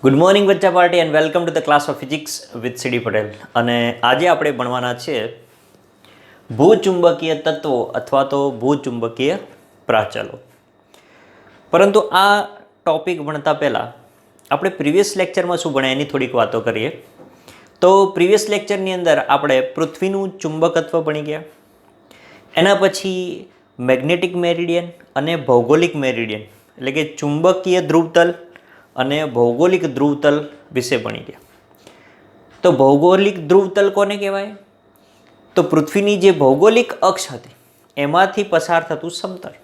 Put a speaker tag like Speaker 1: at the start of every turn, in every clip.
Speaker 1: Good morning બચ્ચા party and welcome to the class of physics with C D Patel. અને આજે આપણે ભણવાના છે ભૂચુંબકીય તત્વો અથવા તો ભૂચુંબકીય પ્રાચલો. પરંતુ આ ટોપિક ભણતા પહેલાં આપણે પ્રીવિયસ લેક્ચરમાં શું ભણ્યા એની થોડીક વાતો કરીએ. તો પ્રીવિયસ લેક્ચરની અંદર આપણે પૃથ્વીનું ચુંબકત્વ ભણી ગયા. એના પછી મેગ્નેટિક મેરિડિયન અને ભૌગોલિક મેરિડિયન એટલે કે ચુંબકીય ધ્રુવતલ અને ભૌગોલિક ધ્રુવતલ વિશે ભણી ગયા. તો ભૌગોલિક ધ્રુવતલ કોને કહેવાય? તો પૃથ્વીની જે ભૌગોલિક અક્ષ હતી એમાંથી પસાર થતું સમતલ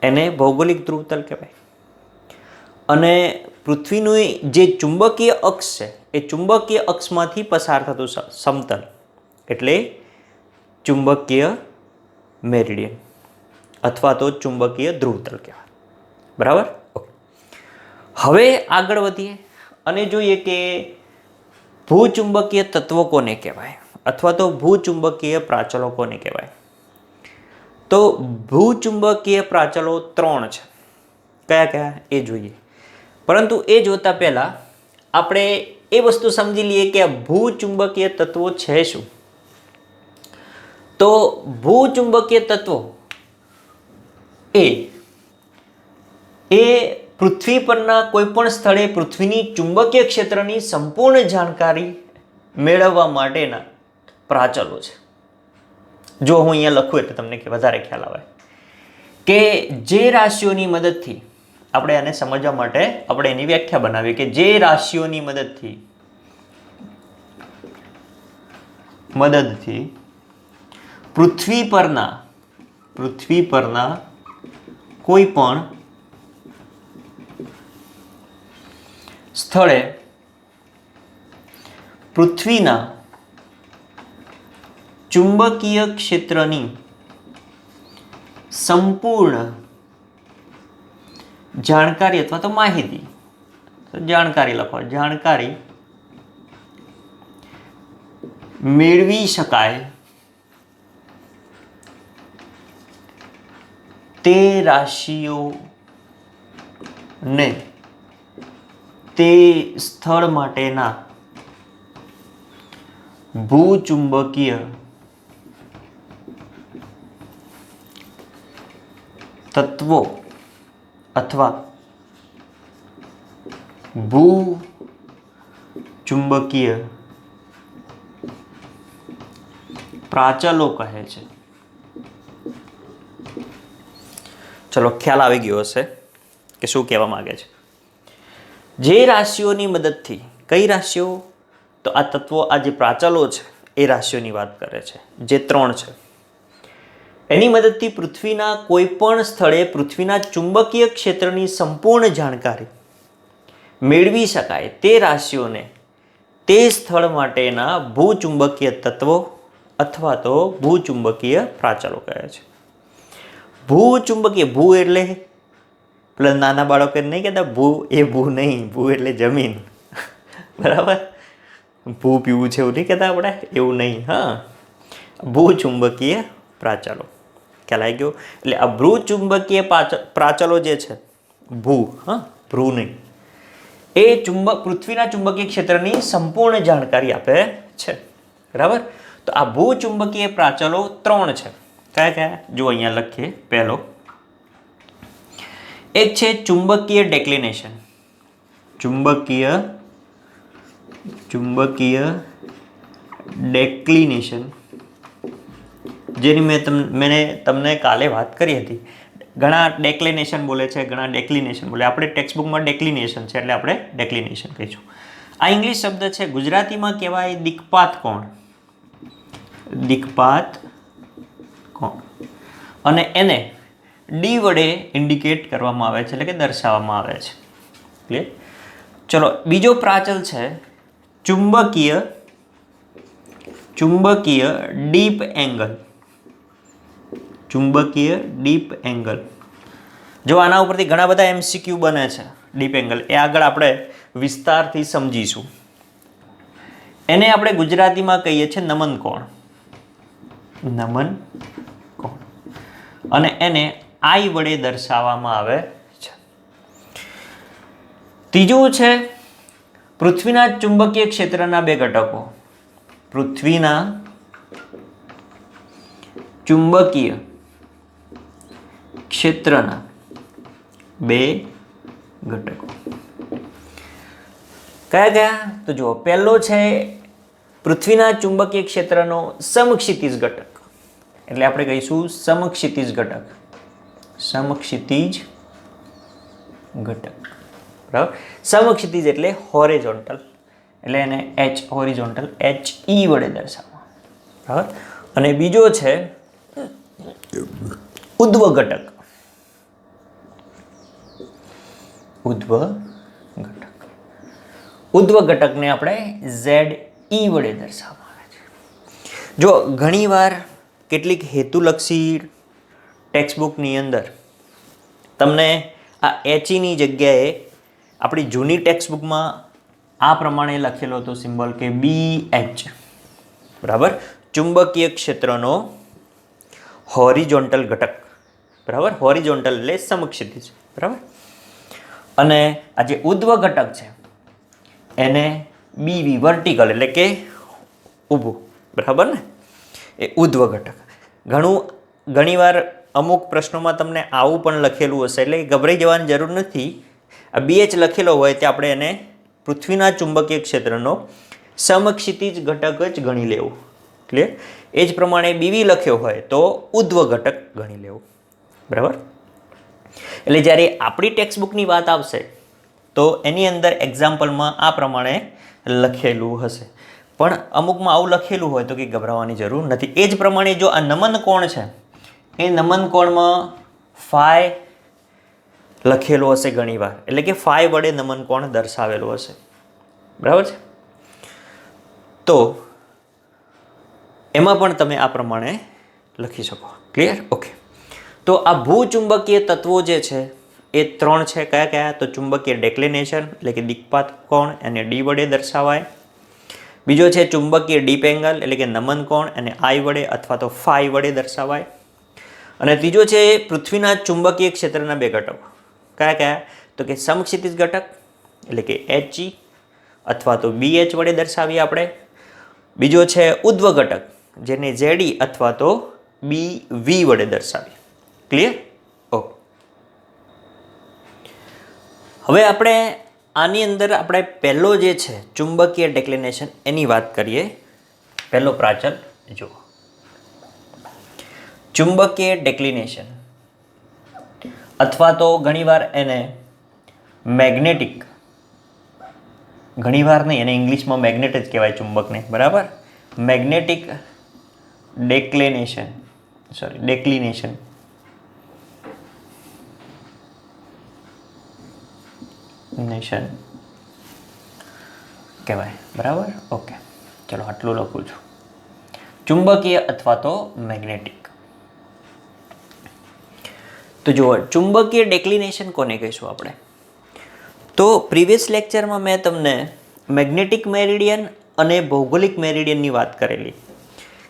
Speaker 1: એને ભૌગોલિક ધ્રુવતલ કહેવાય. અને પૃથ્વીનું જે ચુંબકીય અક્ષ છે એ ચુંબકીય અક્ષમાંથી પસાર થતું સમતલ એટલે ચુંબકીય મેરિડિયન અથવા તો ચુંબકીય ધ્રુવતલ કહેવાય. બરાબર? હવે આગળ વધીએ અને જોઈએ કે ભૂચુંબકીય તત્વો કોને કહેવાય અથવા તો ભૂચુંબકીય પ્રાચલો કોને કહેવાય. તો ભૂચુંબકીય પ્રાચલો 3 છે. કયા કયા એ જોઈએ. પરંતુ એ જોતા પહેલાં આપણે એ વસ્તુ સમજી લઈએ કે આ ભૂચુંબકીય તત્વો છે શું. તો ભૂચુંબકીય તત્વો એ પૃથ્વી પરના કોઈ પણ સ્થળે પૃથ્વીની ચુંબકીય ક્ષેત્રની સંપૂર્ણ જાણકારી મેળવવા માટેના પ્રાચલો છે. જો હું અહીંયા લખું એટલે તમને વધારે ખ્યાલ આવે કે જે રાશિઓની મદદથી આપણે આને સમજવા માટે આપણે એની વ્યાખ્યા બનાવીએ કે જે રાશિઓની મદદથી પૃથ્વી પરના કોઈ પણ સ્થળે પૃથ્વીના ચુંબકીય ક્ષેત્રની સંપૂર્ણ જાણકારી અથવા તો માહિતી, જાણકારી લખો, જાણકારી મેળવી શકાય તે રાશિઓને તે સ્થળ માટેના ભૂચુંબકીય તત્વો અથવા ભૂચુંબકીય પ્રાચલો કહે છે. ચલો, ખ્યાલ આવી ગયો હશે કે શું કહેવા માંગે છે. જે રાશિઓની મદદથી, કઈ રાશિઓ? તો આ તત્વો, આ જે પ્રાચલો છે એ રાશિઓની વાત કરે છે, જે 3 છે. એની મદદથી પૃથ્વીના કોઈ પણ સ્થળે પૃથ્વીના ચુંબકીય ક્ષેત્રની સંપૂર્ણ જાણકારી મેળવી શકાય તે રાશિઓને તે સ્થળ માટેના ભૂચુંબકીય તત્વો અથવા તો ભૂચુંબકીય પ્રાચલો કહે છે. ભૂચુંબકીય, ભૂ એટલે પેલા નાના બાળકો નહીં કહેતા ભૂ, એ ભૂ નહીં, ભૂ એટલે જમીન. બરાબર? ભૂ પીવું છે એવું નહીં કહેતા આપણે, એવું નહીં. હા, ભૂચુંબકીય પ્રાચલો. ખ્યાલ આવી ગયો? એટલે આ ભૂચુંબકીય પ્રાચલો જે છે, ભૂ, હા, ભ્રૂ નહીં, એ પૃથ્વીના ચુંબકીય ક્ષેત્રની સંપૂર્ણ જાણકારી આપે છે. બરાબર? તો આ ભૂચુંબકીય પ્રાચલો 3 છે. કયા કયા? જો અહીંયા લખીએ. પહેલો એક છે ચુંબકીય ડેક્લિનેશન. ચુંબકીય ડેક્લિનેશન, જેની મેં તમને કાલે વાત કરી હતી. ઘણા ડેક્લિનેશન બોલે છે, ઘણા ડેક્લિનેશન બોલે. આપણે ટેક્સ્ટબુકમાં ડેક્લિનેશન છે એટલે આપણે ડેક્લિનેશન કહીશું. આ ઇંગ્લિશ શબ્દ છે. ગુજરાતીમાં કહેવાય દિક્પાત કોણ. દિક્પાત કોણ. અને એને ડી વડે ઇન્ડિકેટ કરવામાં આવે છે એટલે કે દર્શાવવામાં આવે છે. ક્લિયર? ચલો, બીજો પ્રાચલ છે ચુંબકીય ડીપ એંગલ. ચુંબકીય ડીપ એંગલ. જો આના ઉપરથી ઘણા બધા MCQ બને છે. ડીપ એંગલ એ આગળ આપણે વિસ્તારથી સમજીશું. એને આપણે ગુજરાતીમાં કહીએ છીએ નમન કોણ. નમન કોણ. અને એને I વડે દર્શાવવામાં આવે છે. ત્રીજું છે પૃથ્વીના ચુંબકીય ક્ષેત્રના બે ઘટકો. પૃથ્વીના ચુંબકીય ક્ષેત્રના બે ઘટકો કયા કયા? તો જુઓ, પહેલો છે પૃથ્વીના ચુંબકીય ક્ષેત્રનો સમક્ષિતિજ ઘટક, એટલે આપણે કહીશું સમક્ષિતિજ ઘટક. સમક્ષિતિજ ઘટક, બરાબર. સમક્ષિતિજ એટલે હોરિઝોન્ટલ, એટલે એને એચ હોરિઝોન્ટલ HE વડે દર્શાવો, બરાબર. અને બીજો છે ઉધ્વ ઘટક. ઉધ્વ ઘટક, ઉધ્વ ઘટકને આપણે ZE વડે દર્શાવવામાં આવે છે. જો ઘણીવાર કેટલીક હેતુલક્ષી ટેક્સ્ટબુકની અંદર તમને આ HEની જગ્યાએ આપણી જૂની ટેક્સ્ટબુકમાં આ પ્રમાણે લખેલો હતો સિમ્બોલ કે BH, બરાબર. ચુંબકીય ક્ષેત્રનો હોરિઝોન્ટલ ઘટક, બરાબર. હોરિઝોન્ટલ એટલે સમક્ષિતિજ, બરાબર. અને આ જે ઉધ્વ ઘટક છે એને BV વર્ટિકલ એટલે કે ઊભું, બરાબર ને, એ ઉધ્વ ઘટક. ઘણીવાર અમુક પ્રશ્નોમાં તમને આવું પણ લખેલું હશે, એટલે ગભરાઈ જવાની જરૂર નથી. આ BH લખેલો હોય તે આપણે એને પૃથ્વીના ચુંબકીય ક્ષેત્રનો સમક્ષિતિજ ઘટક જ ગણી લેવું. ક્લિયર? એ જ પ્રમાણે BV લખ્યો હોય તો ઉધ્વ ઘટક ગણી લેવું, બરાબર. એટલે જ્યારે આપણી ટેક્સ્ટબુકની વાત આવશે તો એની અંદર એક્ઝામ્પલમાં આ પ્રમાણે લખેલું હશે. પણ અમુકમાં આવું લખેલું હોય તો કંઈ ગભરાવાની જરૂર નથી. એ જ પ્રમાણે જો આ નમન કોણ છે એ નમન કોણમાં ફાઈ લખેલો હશે ઘણીવાર, એટલે કે ફાઈ વડે નમન કોણ દર્શાવેલો હશે, બરાબર છે. તો એમાં પણ તમે આ પ્રમાણે લખી શકો. ક્લિયર? ઓકે. તો આ ભૂચુંબકીય તત્વો જે છે એ ત્રણ છે. કયા કયા? તો ચુંબકીય ડેક્લિનેશન એટલે કે દિક્પાત કોણ, એને D વડે દર્શાવાય. બીજો છે ચુંબકીય ડીપ એંગલ એટલે કે નમન કોણ, એને I વડે અથવા તો ફાઈ વડે દર્શાવાય. અને ત્રીજો છે પૃથ્વીના ચુંબકીય ક્ષેત્રના બે ઘટકો. કયા કયા? તો કે સમક્ષિતિજ ઘટક એટલે કે HE અથવા તો BH વડે દર્શાવીએ આપણે. બીજો છે ઉધ્વ ઘટક જેને ZE અથવા તો BV વડે દર્શાવીએ. ક્લિયર? ઓકે. હવે આપણે આની અંદર આપણે પહેલો જે છે ચુંબકીય ડેક્લિનેશન એની વાત કરીએ. પહેલો પ્રાચલ જુઓ, ચુંબકીય ડેક્લિનેશન અથવા તો ઘણીવાર એને મેગ્નેટિક, ઘણીવાર નહીં, એને ઇંગ્લિશમાં મેગ્નેટ જ કહેવાય ચુંબકને, બરાબર. મેગ્નેટિક ડેક્લિનેશન કહેવાય, બરાબર. ઓકે, ચલો આટલું લખું છું. ચુંબકીય અથવા તો મેગ્નેટિક. તો જુઓ, ચુંબકીય ડેક્લિનેશન કોને કહીશું આપણે? તો પ્રીવિયસ લેક્ચરમાં મેં તમને મેગ્નેટિક મેરિડિયન અને ભૌગોલિક મેરિડિયનની વાત કરેલી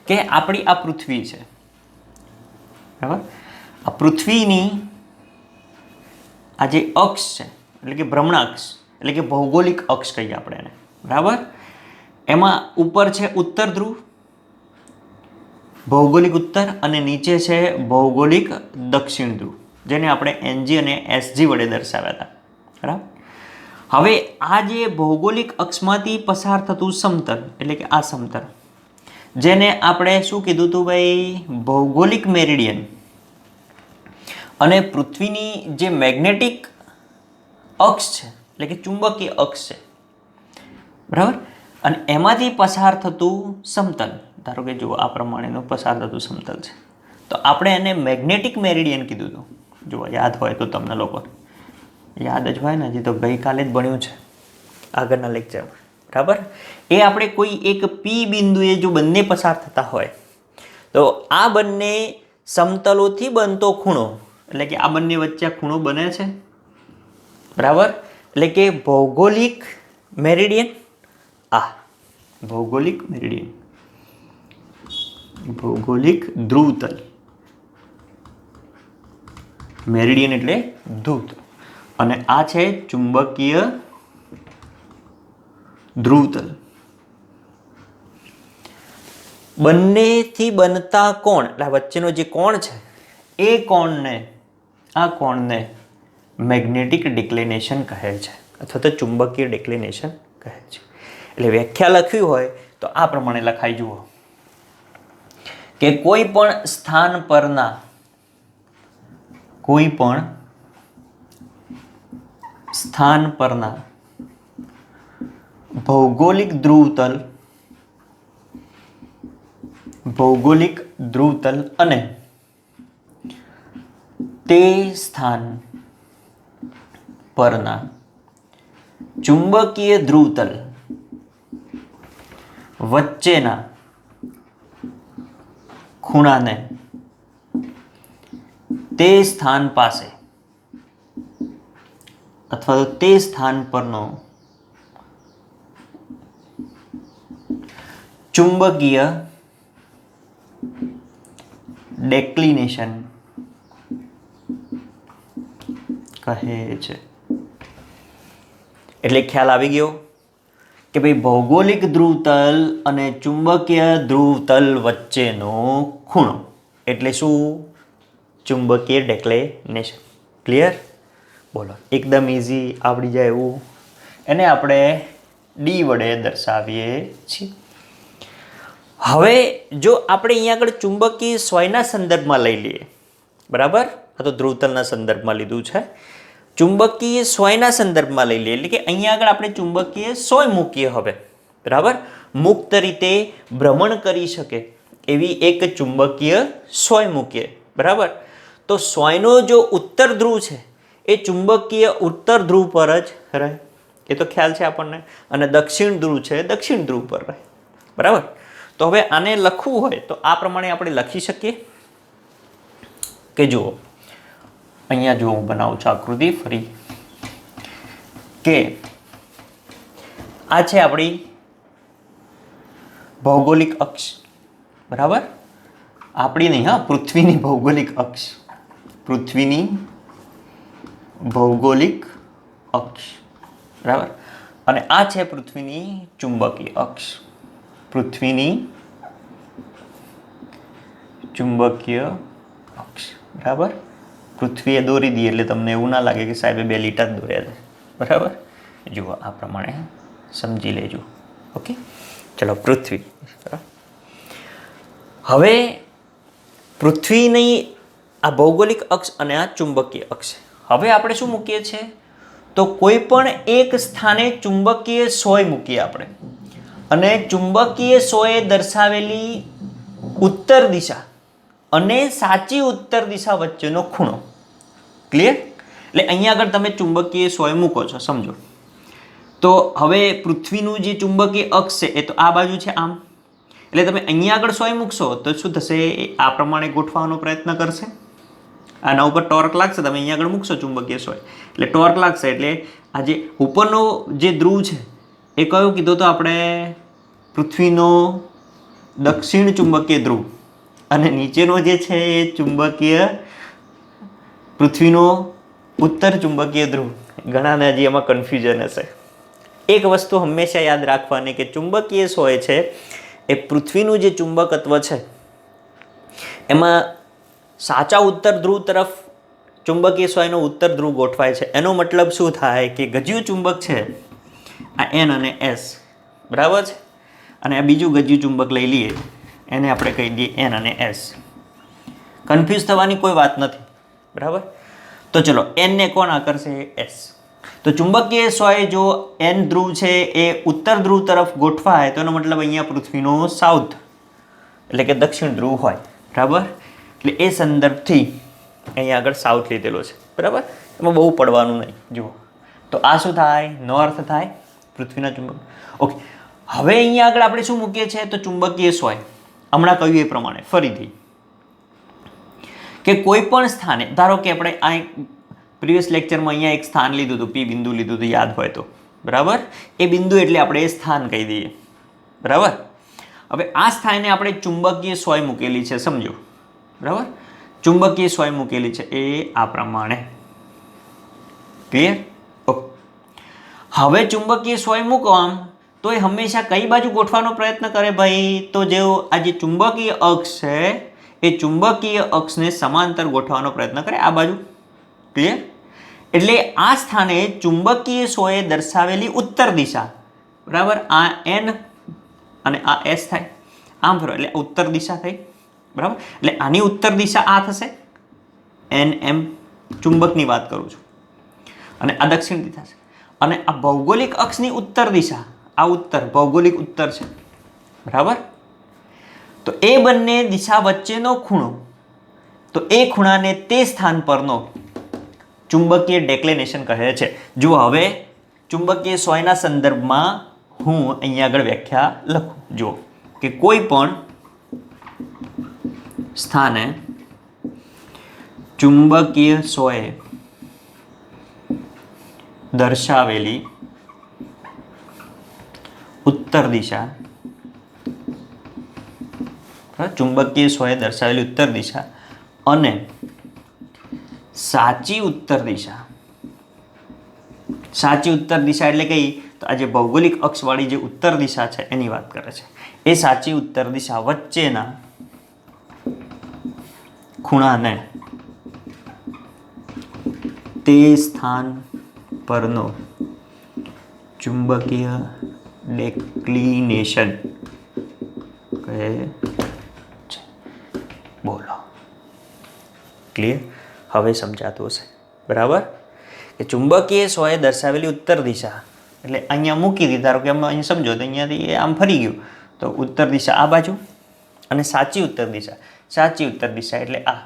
Speaker 1: કે આપણી આ પૃથ્વી છે, બરાબર. આ પૃથ્વીની આ જે અક્ષ છે એટલે કે ભ્રમણાક્ષ એટલે કે ભૌગોલિક અક્ષ કહીએ આપણે એને, બરાબર. એમાં ઉપર છે ઉત્તર ધ્રુવ, ભૌગોલિક ઉત્તર, અને નીચે છે ભૌગોલિક દક્ષિણ ધ્રુવ, જેને આપણે NG અને SG વડે દર્શાવ્યા હતા, બરાબર. હવે આ જે ભૌગોલિક અક્ષમાંથી પસાર થતું સમતલ એટલે કે આ સમતલ, જેને આપણે શું કીધું હતું ભાઈ? ભૌગોલિક મેરિડિયન. અને પૃથ્વીની જે મેગ્નેટિક અક્ષ છે એટલે કે ચુંબકીય અક્ષ છે, બરાબર. અને એમાંથી પસાર થતું સમતલ, ધારો કે જુઓ આ પ્રમાણેનું પસાર થતું સમતલ છે, તો આપણે એને મેગ્નેટિક મેરિડિયન કીધું હતું. જુઓ, યાદ હોય તો તમને લોકો યાદ જ હોય ને, હજી તો ગઈકાલે જ ભણ્યું છે આગળના લેક્ચરમાં, બરાબર. એ આપણે કોઈ એક P બિંદુએ જો બંને પસાર થતા હોય તો આ બંને સમતલોથી બનતો ખૂણો એટલે કે આ બંને વચ્ચે ખૂણો બને છે, બરાબર. એટલે કે ભૌગોલિક મેરિડિયન, આ ભૌગોલિક મેરિડિયન, ભૌગોલિક ધ્રુવતલ, મેરિડિયન એટલે ધ્રુવતલ, અને આ છે ચુંબકીય ધ્રુવતલ. બંનેથી બનતા કોણ, એટલે વચ્ચેનો જે કોણ છે એ કોણને, આ કોણને મેગ્નેટિક ડિક્લિનેશન કહે છે અથવા તો ચુંબકીય ડિક્લિનેશન કહે છે. એટલે વ્યાખ્યા લખવી હોય તો આ પ્રમાણે લખાઈ જુઓ કે કોઈ પણ સ્થાન પરના ભૌગોલિક ધ્રુવતલ અને તે સ્થાન પરના ચુંબકીય ધ્રુવતલ વચ્ચેના ખૂણાને તે સ્થાન પાસે અથવા તો તે સ્થાન પરનો ચુંબકીય ડેક્લિનેશન કહે છે. એટલે ખ્યાલ આવી ગયો કે ભાઈ ભૌગોલિક ધ્રુવતલ અને ચુંબકીય ધ્રુવતલ વચ્ચેનો ખૂણો એટલે શું? ચુંબકીય ડેક્લિનેશન. ક્લિયર? બોલો, એકદમ ઇઝી, આવડી જાય એવું. એને આપણે ડી વડે દર્શાવીએ છીએ. હવે જો આપણે અહીંયા આગળ ચુંબકીય સોયના સંદર્ભમાં લઈ લઈએ, બરાબર? આ તો ધ્રુવતલના સંદર્ભમાં લીધું છે. ચુંબકીય સોયના સંદર્ભમાં લઈ લઈએ એટલે કે અહીંયા આગળ આપણે ચુંબકીય સોય મૂકીએ હવે, બરાબર? મુક્ત રીતે ભ્રમણ કરી શકે એવી એક ચુંબકીય સોય મૂકીએ, બરાબર? તો સોયનો જો ઉત્તર ધ્રુવ છે એ ચુંબકીય ઉત્તર ધ્રુવ પર જ રહે, એ તો ખ્યાલ છે આપણને. અને દક્ષિણ ધ્રુવ છે દક્ષિણ ધ્રુવ પર રહે, બરાબર? તો હવે આને લખવું હોય તો આ પ્રમાણે આપણે લખી શકીએ કે જુઓ, અહીંયા જો હું બનાવું છું આકૃતિ ફરી, કે આ છે આપણી ભૌગોલિક અક્ષ, બરાબર? આપણી નહીં, હા, પૃથ્વીની ભૌગોલિક અક્ષ, પૃથ્વીની ભૌગોલિક અક્ષ, બરાબર? અને આ છે પૃથ્વીની ચુંબકીય અક્ષ, પૃથ્વીની ચુંબકીય અક્ષ, બરાબર? પૃથ્વીએ દોરી દઈએ એટલે તમને એવું ના લાગે કે સાહેબે 2 લીટા જ દોર્યા છે, બરાબર? જુઓ આ પ્રમાણે સમજી લેજો. ઓકે, ચલો પૃથ્વી. હવે પૃથ્વીની આ ભૌગોલિક અક્ષ અને આ ચુંબકીય અક્ષ, હવે આપણે શું મૂકીએ છીએ? તો કોઈ પણ એક સ્થાને ચુંબકીય સોય મૂકીએ આપણે, અને ચુંબકીય સોયે દર્શાવેલી ઉત્તર દિશા અને સાચી ઉત્તર દિશા વચ્ચેનો ખૂણો. ક્લિયર? એટલે અહીંયા આગળ તમે ચુંબકીય સોય મૂકો છો, સમજો. તો હવે પૃથ્વીનું જે ચુંબકીય અક્ષ છે એ તો આ બાજુ છે આમ, એટલે તમે અહીંયા આગળ સોય મૂકશો તો શું થશે? આ પ્રમાણે ગોઠવવાનો પ્રયત્ન કરશે. આના ઉપર ટોર્ક લાગશે, તમે અહીંયા આગળ મૂકશો ચુંબકીય સોય એટલે ટોર્ક લાગશે. એટલે આ જે ઉપરનો જે ધ્રુવ છે એ કયો કીધો તો આપણે? પૃથ્વીનો દક્ષિણ ચુંબકીય ધ્રુવ, અને નીચેનો જે છે એ પૃથ્વીનો ઉત્તર ચુંબકીય ધ્રુવ. ઘણાને હજી એમાં કન્ફ્યુઝન હશે. એક વસ્તુ હંમેશા યાદ રાખવાની કે ચુંબકીય સોય છે એ પૃથ્વીનું જે ચુંબકત્વ છે એમાં સાચા ઉત્તર ધ્રુવ તરફ ચુંબકીય સોયનો ઉત્તર ધ્રુવ ગોઠવાય છે. એનો મતલબ શું થાય કે ગજ્યુ ચુંબક છે આ N અને S, બરાબર છે? અને આ બીજું ગજ્યુ ચુંબક લઈ લઈએ, એને આપણે કહી દઈએ N અને S. કન્ફ્યુઝ થવાની કોઈ વાત નથી, બરાબર? તો ચલો N ને કોણ આકર્ષે? S. તો ચુંબકીય સોય જો N ધ્રુવ છે એ ઉત્તર ધ્રુવ તરફ ગોઠવાય તો એનો મતલબ અહીંયા પૃથ્વીનો સાઉથ એટલે કે દક્ષિણ ધ્રુવ હોય, બરાબર? એટલે એ સંદર્ભથી અહીંયા આગળ સાઉથ લીધેલો છે, બરાબર? એમાં બહુ પડવાનું નહીં. જુઓ તો આ શું થાય? નોર્થ થાય પૃથ્વીના ચુંબક. ઓકે, હવે અહીંયા આગળ આપણે શું મૂકીએ છીએ? તો ચુંબકીય સોય હમણાં કહ્યું એ પ્રમાણે ફરીથી કે કોઈ પણ સ્થાને, ધારો કે આપણે આ પ્રીવિયસ લેક્ચરમાં અહીંયા એક સ્થાન લીધું હતું, P બિંદુ લીધું હતું, યાદ હોય તો, બરાબર? એ બિંદુ એટલે આપણે એ સ્થાન કહી દઈએ, બરાબર? હવે આ સ્થાને આપણે ચુંબકીય સોય મૂકેલી છે, સમજો, બરાબર? ચુંબકીય સોય મૂકેલી છે એ આ પ્રમાણે. ક્લિયર? ઓકે, હવે ચુંબકીય સોય મૂકો આમ, તો એ હંમેશા કઈ બાજુ ગોઠવાનો પ્રયત્ન કરે ભાઈ? તો જેવો આ જે ચુંબકીય અક્ષ છે એ ચુંબકીય અક્ષને સમાંતર ગોઠવવાનો પ્રયત્ન કરે આ બાજુ. ક્લિયર? એટલે આ સ્થાને ચુંબકીય સોએ દર્શાવેલી ઉત્તર દિશા, બરાબર, આ એન અને આ એસ થાય, આમ ફરો એટલે ઉત્તર દિશા થઈ, બરાબર. એટલે આની ઉત્તર દિશા આ થશે, એન એમ ચુંબકની વાત કરું છું, અને આ દક્ષિણ દિશા છે. અને આ ભૌગોલિક અક્ષની ઉત્તર દિશા, આ ઉત્તર ભૌગોલિક ઉત્તર છે, બરાબર. તો એ બંને દિશા વચ્ચેનો ખૂણો, તો એ ખૂણાને તે સ્થાન પરનો ચુંબકીય ડેક્લિનેશન કહે છે. જો હવે ચુંબકીય સોયના સંદર્ભમાં હું અહીંયા આગળ વ્યાખ્યા લખું, જો કે કોઈ પણ સ્થાને ચુંબકીય સોએ દર્શાવેલી ઉત્તર દિશા, ચુંબકીય સોએ દર્શાવેલી ઉત્તર દિશા અને સાચી ઉત્તર દિશા, સાચી ઉત્તર દિશા એટલે કઈ? તો આ જે ભૌગોલિક અક્ષવાળી જે ઉત્તર દિશા છે એની વાત કરે છે. એ સાચી ઉત્તર દિશા વચ્ચેના ખૂણાને તે સ્થાન પરનો ચુંબકીય ડેક્લિનેશન કહે છે. બોલો, ક્લિયર? હવે સમજાતું હશે, બરાબર? કે ચુંબકીય સોએ દર્શાવેલી ઉત્તર દિશા એટલે અહીંયા મૂકી દીધી, ધારો કે અહીંયા સમજો તો અહીંયાથી આમ ફરી ગયું, તો ઉત્તર દિશા આ બાજુ અને સાચી ઉત્તર દિશા, સાચી ઉત્તર દિશા એટલે આ.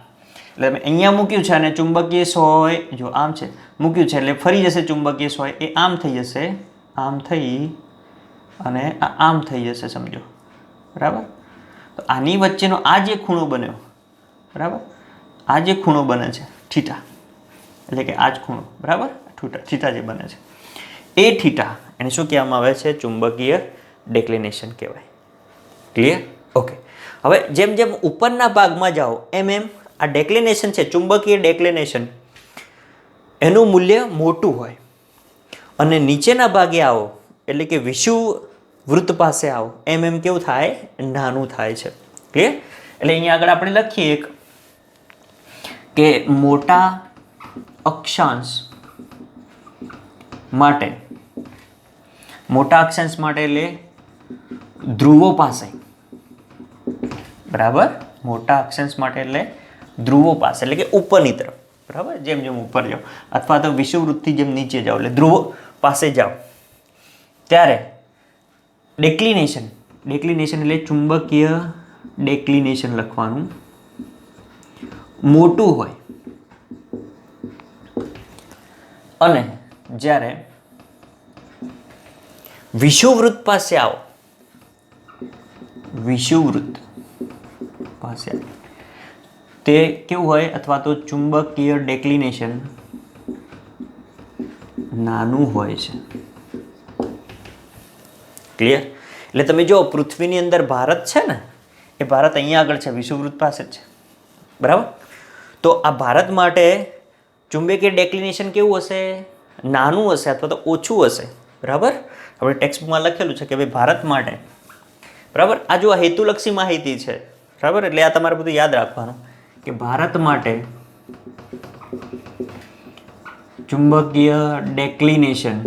Speaker 1: એટલે તમે અહીંયા મૂક્યું છે અને ચુંબકીય સોય જો આમ છે મૂક્યું છે એટલે ફરી જશે ચુંબકીય સોય, એ આમ થઈ જશે, આમ થઈ અને આ આમ થઈ જશે, સમજો, બરાબર. તો આની વચ્ચેનો આ જે ખૂણો બન્યો, બરાબર, આ જે ખૂણો બને છે થીટા, એટલે કે આ જ ખૂણો, બરાબર, થીટા જે બને છે એ થીટા એને શું કહેવામાં આવે છે? ચુંબકીય ડેક્લિનેશન કહેવાય. ક્લિયર? ઓકે. હવે જેમ જેમ ઉપરના ભાગમાં જાઓ એમ એમ આ ડેક્લિનેશન છે, ચુંબકીય ડેક્લિનેશન, એનું મૂલ્ય મોટું હોય, અને નીચેના ભાગે આવો એટલે કે વિષુવવૃત્ત પાસે આવો એમ એમ કેવું થાય? નાનું થાય છે. ક્લિયર? એટલે અહીંયા આગળ આપણે લખીએ કે મોટા અક્ષાંશ માટે, મોટા અક્ષાંશ માટે એટલે ધ્રુવો પાસે, બરાબર, મોટા અક્ષાંશ માટે એટલે ધ્રુવો પાસે એટલે કે ઉપરની તરફ, બરાબર, જેમ જેમ ઉપર જાઓ અથવા તો વિષુવવૃત્તથી જેમ નીચે જાઓ એટલે ધ્રુવો પાસે જાઓ ત્યારે ડેક્લિનેશન, ડેક્લિનેશન એટલે ચુંબકીય ડેક્લિનેશન લખવાનું, મોટું હોય. અને જ્યારે વિષુવવૃત્ત પાસે આવો, વિષુવવૃત્ત પાસે તે કેવું હોય? અથવા તો ચુંબકીય ડેક્લિનેશન નાનું હોય છે. ક્લિયર? એટલે તમે જો પૃથ્વીની અંદર ભારત છે ને, એ ભારત અહીંયા આગળ છે, વિષુવવૃત્ત પાસે જ છે, બરાબર. તો આ ભારત માટે ચુંબકીય ડેક્લિનેશન કેવું હશે? નાનું હશે અથવા તો ઓછું હશે, બરાબર. આપણે ટેક્સ્ટબુકમાં લખેલું છે કે ભાઈ ભારત માટે, બરાબર, આ જો આ હેતુલક્ષી માહિતી છે, બરાબર. એટલે આ તમારે બધું યાદ રાખવાનું કે ભારત માટે ચુંબકીય ડેક્લિનેશન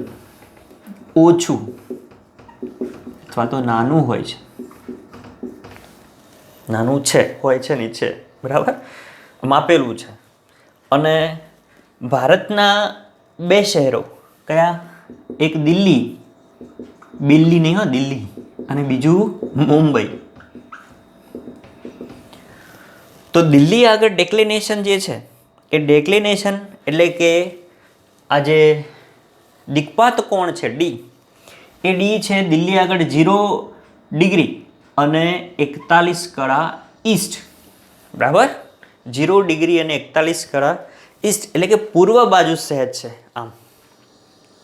Speaker 1: ઓછું અથવા તો નાનું હોય છે, નાનું છે, હોય છે નહીં છે, બરાબર, માપેલું છે. અને ભારતના બે શહેરો કયા? એક દિલ્હી, દિલ્હી નહીં હો, દિલ્હી, અને બીજું મુંબઈ. તો દિલ્હી આગળ ડેક્લિનેશન જે છે એ ડેક્લિનેશન એટલે કે આ જે દિક્પાત કોણ છે ડી, એ ડી છે દિલ્હી આગળ 0 ડિગ્રી અને 41 કળા ઈસ્ટ, બરાબર, 0 ડિગ્રી અને 41 કળા ઈસ્ટ એટલે કે પૂર્વ બાજુ સહેજ છે આમ,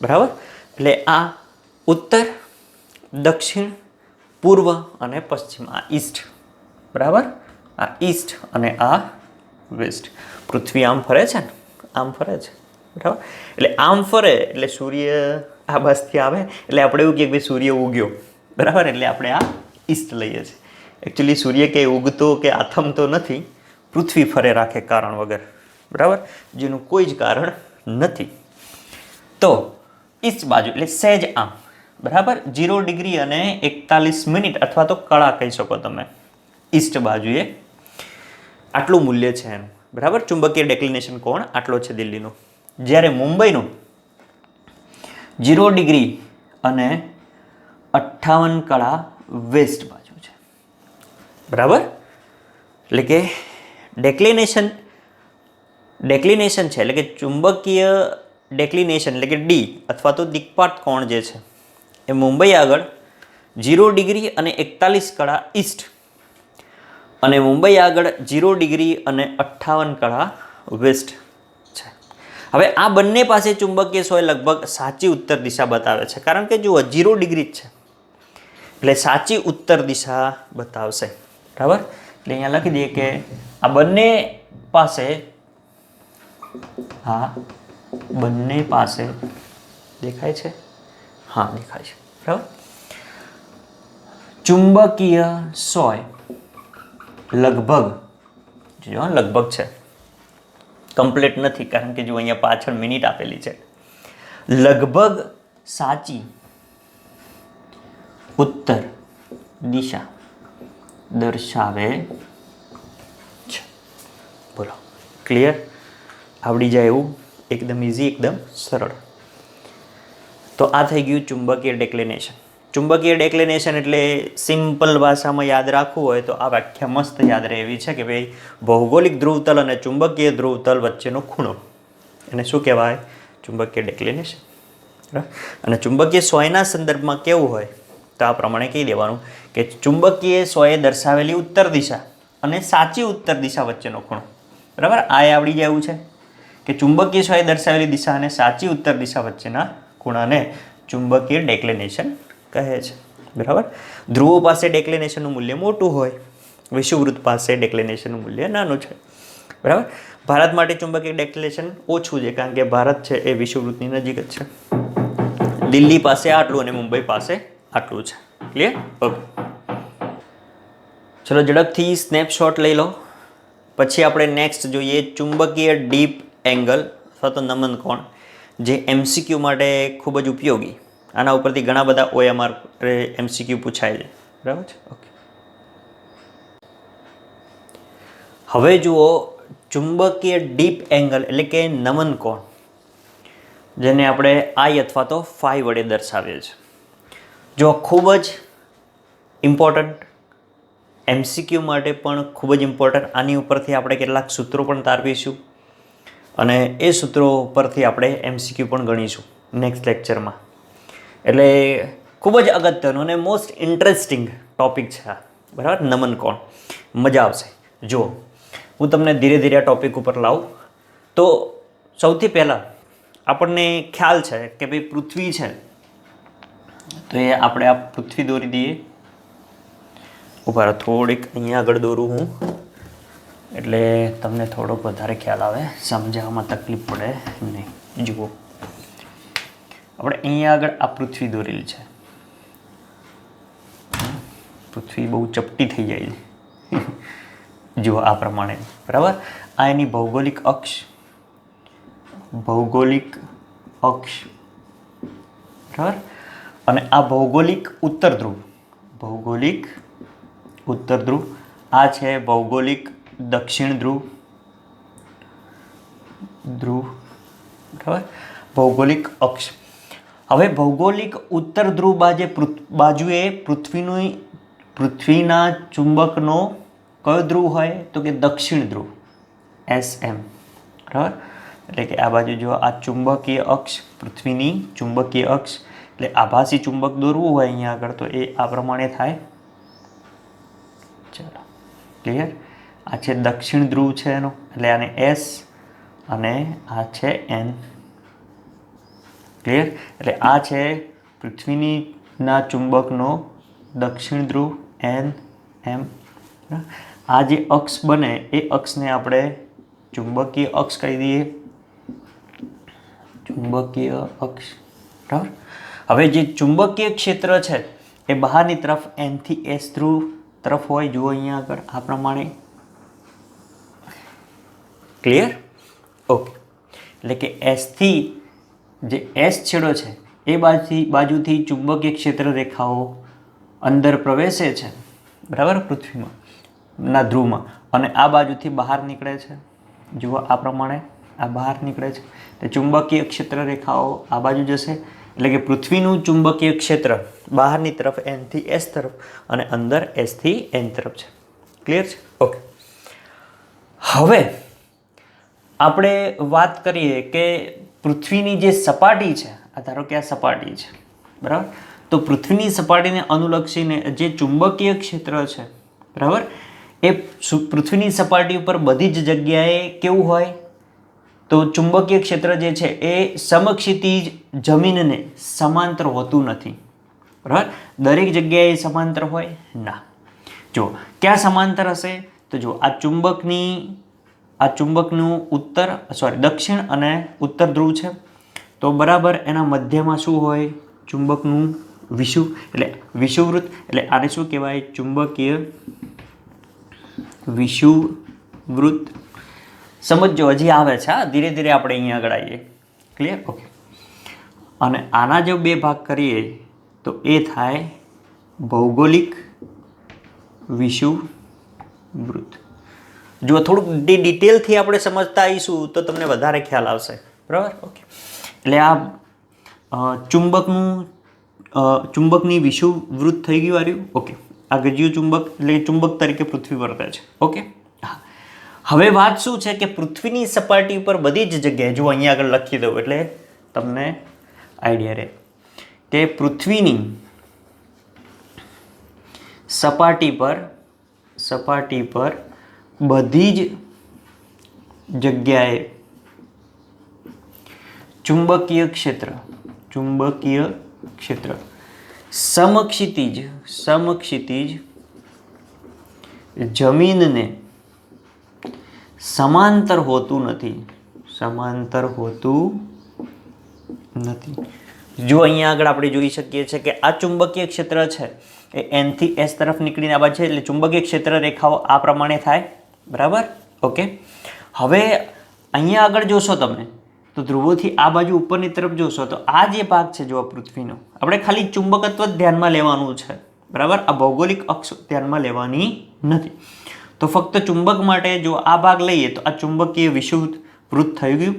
Speaker 1: બરાબર. એટલે આ ઉત્તર, દક્ષિણ, પૂર્વ અને પશ્ચિમ, આ ઈસ્ટ, બરાબર, આ ઈસ્ટ અને આ વેસ્ટ. પૃથ્વી આમ ફરે છે ને, આમ ફરે છે, બરાબર. એટલે આમ ફરે એટલે સૂર્ય આ બાજુથી આવે એટલે આપણે એવું કહીએ કે સૂર્ય ઉગ્યો, બરાબર, એટલે આપણે આ ઈસ્ટ લઈએ છીએ. એકચ્યુઅલી સૂર્ય કે ઉગતો કે આથમતો નથી, પૃથ્વી ફરે રાખે કારણ વગર, બરાબર, જેનું કોઈ જ કારણ નથી. તો ઈસ્ટ બાજુ એટલે સહેજ આમ, બરાબર, 0 ડિગ્રી અને 41 મિનિટ અથવા તો કળા કહી શકો તમે. ઈસ્ટ બાજુએ આટલું મૂલ્ય છે એનું, બરાબર, ચુંબકીય ડેક્લિનેશન કોણ આટલો છે દિલ્હીનું. જ્યારે મુંબઈનું 0 ડિગ્રી અને 58 કળા વેસ્ટ બાજુ છે, બરાબર. એટલે કે ડેક્લિનેશન છે એટલે કે ચુંબકીય ડેક્લિનેશન એટલે કે ડી અથવા તો દિક્પાત કોણ જે છે એ મુંબઈ આગળ 0 ડિગ્રી અને 41 કળા ઈસ્ટ અને મુંબઈ આગળ 0 ડિગ્રી અને 58 કળા વેસ્ટ છે. હવે આ બંને પાસે ચુંબકીય સોય લગભગ સાચી ઉત્તર દિશા બતાવે છે, કારણ કે જુઓ 0 ડિગ્રી જ છે એટલે સાચી ઉત્તર દિશા બતાવશે, બરાબર. એટલે અહીંયા લખી દઈએ કે આ બંને પાસે દેખાય છે, હા દેખાય છે, બરાબર. ચુંબકીય સોય લગભગ છે, કમ્પ્લીટ નથી કારણ કે જો અહીંયા પાછળ મિનિટ આપેલી છે. લગભગ સાચી ઉત્તર દિશા દર્શાવે છે. બોલો, ક્લિયર? આવડી જાય એવું એકદમ ઇઝી, એકદમ સરળ. તો આ થઈ ગયું ચુંબકીય ડેક્લિનેશન. ચુંબકીય ડેક્લિનેશન એટલે સિમ્પલ ભાષામાં યાદ રાખવું હોય તો આ વ્યાખ્યા મસ્ત યાદ રહે એવી છે કે ભાઈ ભૌગોલિક ધ્રુવતલ અને ચુંબકીય ધ્રુવતલ વચ્ચેનો ખૂણો એને શું કહેવાય? ચુંબકીય ડેક્લિનેશન. અને ચુંબકીય સોયના સંદર્ભમાં કેવું હોય તો આ પ્રમાણે કહી દેવાનું કે ચુંબકીય સોયે દર્શાવેલી ઉત્તર દિશા અને સાચી ઉત્તર દિશા વચ્ચેનો ખૂણો, બરાબર. આ આવડી જાય એવું છે કે ચુંબકીય સોયે દર્શાવેલી દિશા અને સાચી ઉત્તર દિશા વચ્ચેના ખૂણાને ચુંબકીય ડેક્લિનેશન કહે છે, બરાબર. ધ્રુવો પાસે ડેક્લિનેશનનું મૂલ્ય મોટું હોય, વિષુવવૃત્ત પાસે ડેક્લિનેશનનું મૂલ્ય નાનું છે, બરાબર. ભારત માટે ચુંબકીય ડેક્લિનેશન ઓછું છે કારણ કે ભારત છે એ વિષુવવૃત્તની નજીક જ છે. દિલ્હી પાસે આટલું અને મુંબઈ પાસે આટલું છે. ક્લિયર? ઓકે, ચલો ઝડપથી સ્નેપશોટ લઈ લો. પછી આપણે નેક્સ્ટ જોઈએ ચુંબકીય ડીપ એંગલ અથવા તો નમન કોણ, જે MCQ માટે ખૂબ જ ઉપયોગી. આના ઉપરથી ઘણા બધા OMR MCQ પૂછાય છે, બરાબર છે. ઓકે, હવે જુઓ ચુંબકીય ડીપ એંગલ એટલે કે નમન કોણ, જેને આપણે I અથવા તો ફાઈ વડે દર્શાવીએ છીએ. જો ખૂબ જ ઇમ્પોર્ટન્ટ, MCQ માટે પણ ખૂબ જ ઇમ્પોર્ટન્ટ. આની ઉપરથી આપણે કેટલાક સૂત્રો પણ તારવીશું અને એ સૂત્રો પરથી આપણે MCQ પણ ગણીશું નેક્સ્ટ લેક્ચરમાં. એટલે ખૂબ જ અગત્યનું અને મોસ્ટ ઇન્ટરેસ્ટિંગ ટૉપિક છે આ, બરાબર. નમન કોણ, મજા આવશે. જુઓ હું તમને ધીરે ધીરે આ ટૉપિક ઉપર લાવું તો સૌથી પહેલાં આપણને ખ્યાલ છે કે ભાઈ પૃથ્વી છે તો એ આપણે આ પૃથ્વી દોરી દઈએ. ઉભા થોડીક અહીંયા આગળ દોરું હું એટલે તમને થોડોક વધારે ખ્યાલ આવે, સમજાવવામાં તકલીફ પડે નહીં. જુઓ આપણે અહીંયા આગળ આ પૃથ્વી દોરેલી છે. પૃથ્વી બહુ ચપટી થઈ જાય છે. જુઓ આ પ્રમાણે, બરાબર. આ એની ભૌગોલિક અક્ષ, બરાબર. અને આ ભૌગોલિક ઉત્તર ધ્રુવ, આ છે ભૌગોલિક દક્ષિણ ધ્રુવ, બરાબર. ભૌગોલિક અક્ષ. હવે ભૌગોલિક ઉત્તર ધ્રુવ બાજુએ પૃથ્વીના ચુંબકનો કયો ધ્રુવ હોય તો કે દક્ષિણ ધ્રુવ, SM, બરાબર. એટલે કે આ બાજુ જો આ ચુંબકીય અક્ષ, પૃથ્વીની ચુંબકીય અક્ષ, એટલે આભાસી ચુંબક દોરવું હોય અહીંયા આગળ તો એ આ પ્રમાણે થાય. ચાલો, ક્લિયર? આ છે દક્ષિણ ધ્રુવ છે એનો, એટલે આને S અને આ છે N. ક્લિયર? એટલે આ છે પૃથ્વીના ચુંબકનો દક્ષિણ ધ્રુવ N M. આ જે અક્ષ બને એ અક્ષને આપણે ચુંબકીય અક્ષ કહી દઈએ. ચુંબકીય અક્ષ, બરાબર. હવે જે ચુંબકીય ક્ષેત્ર છે એ બહારની તરફ N થી S ધ્રુવ તરફ હોય. જુઓ અહીંયા આગળ આ પ્રમાણે. ક્લિયર? ઓકે. એટલે કે S થી જે S છેડો છે એ બાજુથી ચુંબકીય ક્ષેત્ર રેખાઓ અંદર પ્રવેશે છે, બરાબર, પૃથ્વીમાં ના ધ્રુવમાં, અને આ બાજુથી બહાર નીકળે છે. જુઓ આ પ્રમાણે આ બહાર નીકળે છે. તો ચુંબકીય ક્ષેત્ર રેખાઓ આ બાજુ જશે. એટલે કે પૃથ્વીનું ચુંબકીય ક્ષેત્ર બહારની તરફ N થી S તરફ અને અંદર S થી N તરફ છે. ક્લિયર છે? ઓકે. હવે આપણે વાત કરીએ કે પૃથ્વીની જે સપાટી છે, આ ધારો કે આ સપાટી છે, બરાબર, તો પૃથ્વીની સપાટીને અનુલક્ષીને જે ચુંબકીય ક્ષેત્ર છે, બરાબર, એ પૃથ્વીની સપાટી ઉપર બધી જ જગ્યાએ કેવું હોય? તો ચુંબકીય ક્ષેત્ર જે છે એ સમક્ષિતિજ જમીનને સમાંતર હોતું નથી, બરાબર. દરેક જગ્યાએ સમાંતર હોય ના. જો ક્યાં સમાંતર હશે? તો જો આ ચુંબકનું દક્ષિણ અને ઉત્તર ધ્રુવ છે, તો બરાબર એના મધ્યમાં શું હોય? ચુંબકનું વિષુવવૃત્ત. એટલે આને શું કહેવાય? ચુંબકીય વિષુવવૃત્ત. સમજો, હજી આવે છે, ધીરે ધીરે આપણે અહીંયા આગળ આવીએ. ક્લિયર? ઓકે. અને આના જો બે ભાગ કરીએ તો એ થાય ભૌગોલિક વિષુવવૃત્ત. જો થોડુંક ડિટેલથી આપણે સમજતા આવીશું તો તમને વધારે ખ્યાલ આવશે, બરાબર. ઓકે. એટલે આ ચુંબકની વિષુવવૃત્ત થઈ ગયું આર્યું. ઓકે. આ ગજ્યું ચુંબક એટલે ચુંબક તરીકે પૃથ્વી વર્તે છે. ઓકે. હવે વાત શું છે કે પૃથ્વીની સપાટી ઉપર બધી જ જગ્યાએ, જો અહીંયા આગળ લખી દઉં એટલે તમને આઈડિયા રહે કે પૃથ્વીની સપાટી પર બધી જ જગ્યાએ ચુંબકીય ક્ષેત્ર સમક્ષિતિજ જમીનને સમાંતર હોતું નથી. જો અહીંયા આગળ આપણે જોઈ શકીએ છીએ કે આ ચુંબકીય ક્ષેત્ર છે એ N થી S તરફ નીકળીને આ બાજુ છે, એટલે ચુંબકીય ક્ષેત્ર રેખાઓ આ પ્રમાણે થાય, બરાબર. ઓકે. હવે અહીંયા આગળ જોશો તમે તો ધ્રુવોથી આ બાજુ ઉપરની તરફ જોશો તો આ જે ભાગ છે જો પૃથ્વીનો, આપણે ખાલી ચુંબકત્વ જ ધ્યાનમાં લેવાનું છે, બરાબર. આ ભૌગોલિક અક્ષ ધ્યાનમાં લેવાની નથી. તો ફક્ત ચુંબક માટે જો આ ભાગ લઈએ તો આ ચુંબકીય વિષુવવૃત્ત થઈ ગયું.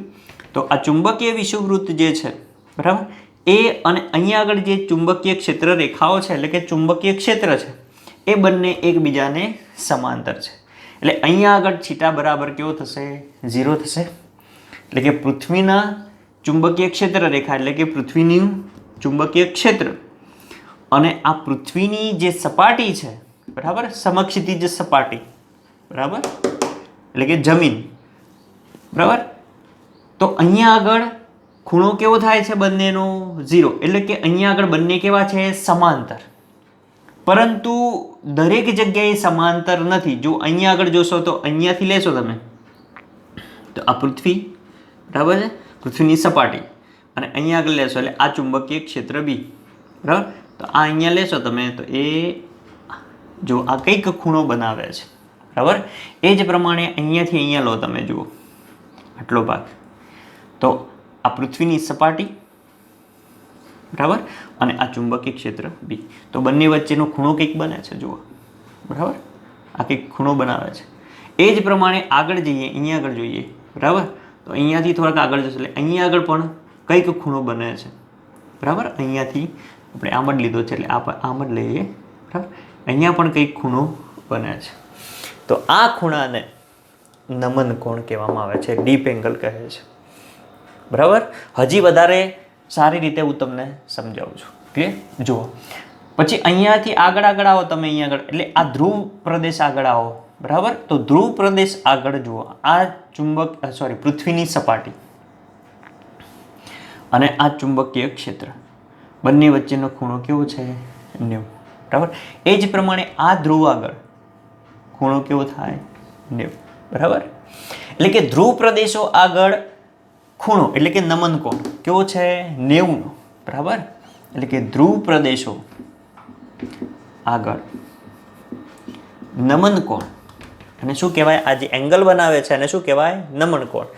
Speaker 1: તો આ ચુંબકીય વિષુવવૃત્ત જે છે, બરાબર, એ અને અહીંયા આગળ જે ચુંબકીય ક્ષેત્ર રેખાઓ છે એટલે કે ચુંબકીય ક્ષેત્ર છે એ બંને એકબીજાને સમાંતર છે. એટલે અહીંયા આગળ થીટા બરાબર કેવો થશે? 0 થશે. એટલે કે પૃથ્વીના ચુંબકીય ક્ષેત્ર રેખા એટલે કે પૃથ્વીનું ચુંબકીય ક્ષેત્ર અને આ પૃથ્વીની જે સપાટી છે, બરાબર, સમક્ષિતિજ સપાટી, બરાબર, એટલે કે જમીન, બરાબર. તો અહીંયા આગળ ખૂણો કેવો થાય છે બંનેનો? 0. એટલે કે અહીંયા આગળ બંને કેવા છે? સમાંતર. પરંતુ દરેક જગ્યાએ સમાંતર નથી. જો અહીંયા આગળ જોશો તો અહીંયાથી લેશો તમે તો આ પૃથ્વી, બરાબર છે, પૃથ્વીની સપાટી, અને અહીંયા આગળ લેશો એટલે આ ચુંબકીય ક્ષેત્ર બી, બરાબર. તો આ અહીંયા લેશો તમે તો એ જો આ કંઈક ખૂણો બનાવે છે, બરાબર. એ જ પ્રમાણે અહીંયાથી અહીંયા લો તમે, જુઓ આટલો ભાગ, તો આ પૃથ્વીની સપાટી, બરાબર, અને આ ચુંબકીય ક્ષેત્ર બી. તો બંને વચ્ચેનો ખૂણો કંઈક બને છે, જુઓ, બરાબર. આ કંઈક ખૂણો બનાવે છે. એ જ પ્રમાણે આગળ જઈએ, અહીંયા આગળ જોઈએ, બરાબર. તો અહીંયાથી થોડાક આગળ જશે એટલે અહીંયા આગળ પણ કંઈક ખૂણો બને છે, બરાબર. અહીંયાથી આપણે આમ જ લીધો છે એટલે આમ જ લઈએ, બરાબર. અહીંયા પણ કંઈક ખૂણો બને છે. તો આ ખૂણાને નમન કોણ કહેવામાં આવે છે, ડીપ એંગલ કહે છે, બરાબર. હજી વધારે સારી રીતે હું તમને સમજાવું છું. ક્લિયર? જુઓ પછી અહીંયાથી આગળ આવો તમે, અહીંયા આગળ એટલે આ ધ્રુવ પ્રદેશ આગળ આવો, બરાબર. તો ધ્રુવ પ્રદેશ આગળ જુઓ, આ પૃથ્વીની સપાટી અને આ ચુંબકીય ક્ષેત્ર બંને વચ્ચેનો ખૂણો કેવો છે? 90, બરાબર. એ જ પ્રમાણે આ ધ્રુવ આગળ ખૂણો કેવો થાય? 90, બરાબર. એટલે કે ધ્રુવ પ્રદેશો આગળ ખૂણો એટલે કે નમન કોણ કેવો છે? 90નો, બરાબર, એટલે કે ધ્રુવ પ્રદેશો આગળ નમન કોણ, અને શું કહેવાય, આ જે એંગલ બનાવે છે અને શું કહેવાય, નમન કોણ.